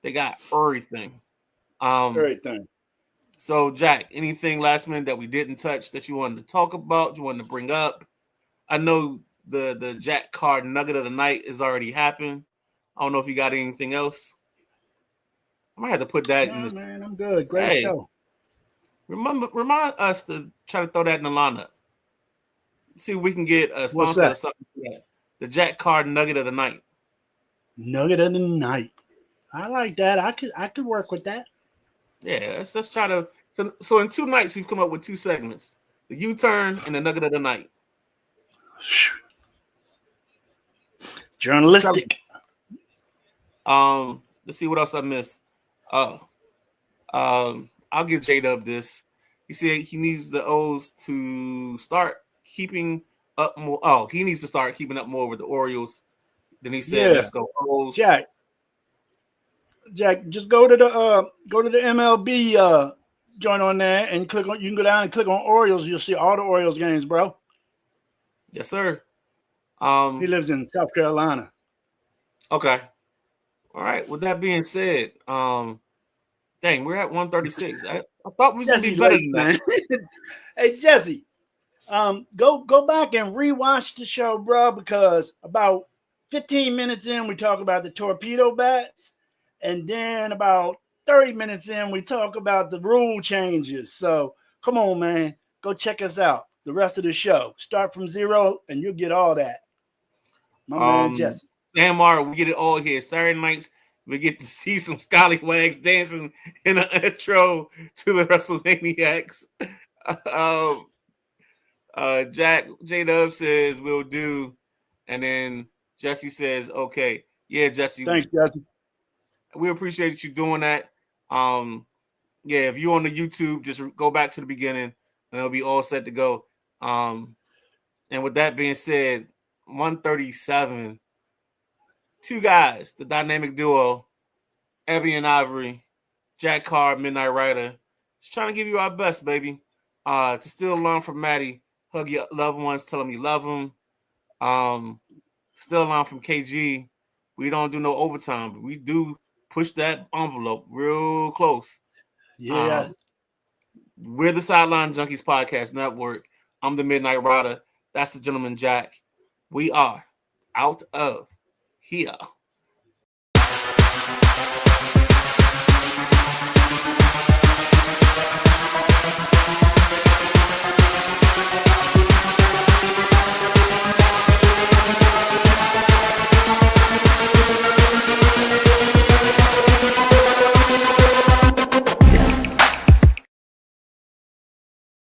They got everything. Everything. So, Jack, anything last minute that we didn't touch that you wanted to talk about, you wanted to bring up? I know the Jack Card nugget of the night has already happened. I don't know if you got anything else. I might have to put that in this. Man, I'm good. Great show. Remind us to try to throw that in the lineup. See if we can get a What's sponsor or that? something for that. The Jack Carr Nugget of the Night. Nugget of the night. I like that. I could work with that. Yeah, let's just try to. So in 2 nights we've come up with 2 segments: the U-turn and the Nugget of the Night. Journalistic. Let's see what else I missed. I'll give J-Dub this. He said he needs the O's to start keeping up more. Oh, he needs to start keeping up more with the Orioles. Then he said, Yeah. "Let's go O's." Jack, just go to the MLB joint on there and click on. You can go down and click on Orioles. You'll see all the Orioles games, bro. Yes, sir. He lives in South Carolina. Okay. All right. With that being said, dang, we're at 136. I thought we was gonna be better than that. Hey Jesse, go back and rewatch the show, bro, because about 15 minutes in we talk about the torpedo bats, and then about 30 minutes in we talk about the rule changes. So come on, man, go check us out. The rest of the show, start from zero, and you'll get all that. My man Jesse. Sam Mara, we get it all here. Saturday nights, we get to see some scallywags dancing in an intro to the WrestleManiacs. Jack J-Dub says we'll do, and then Jesse says okay. Yeah, Jesse. Thanks, Jesse. We appreciate you doing that. Yeah, if you're on the YouTube, just go back to the beginning, and it'll be all set to go. And with that being said, 137. 2 guys, the dynamic duo, Ebby and Ivory, Jack Carr, Midnight Rider. Just trying to give you our best, baby. To still learn from Maddie, hug your loved ones, tell them you love them. Still learn from KG. We don't do no overtime, but we do push that envelope real close. Yeah. We're the Sideline Junkies Podcast Network. I'm the Midnight Rider. That's the Gentleman Jack. We are out of here.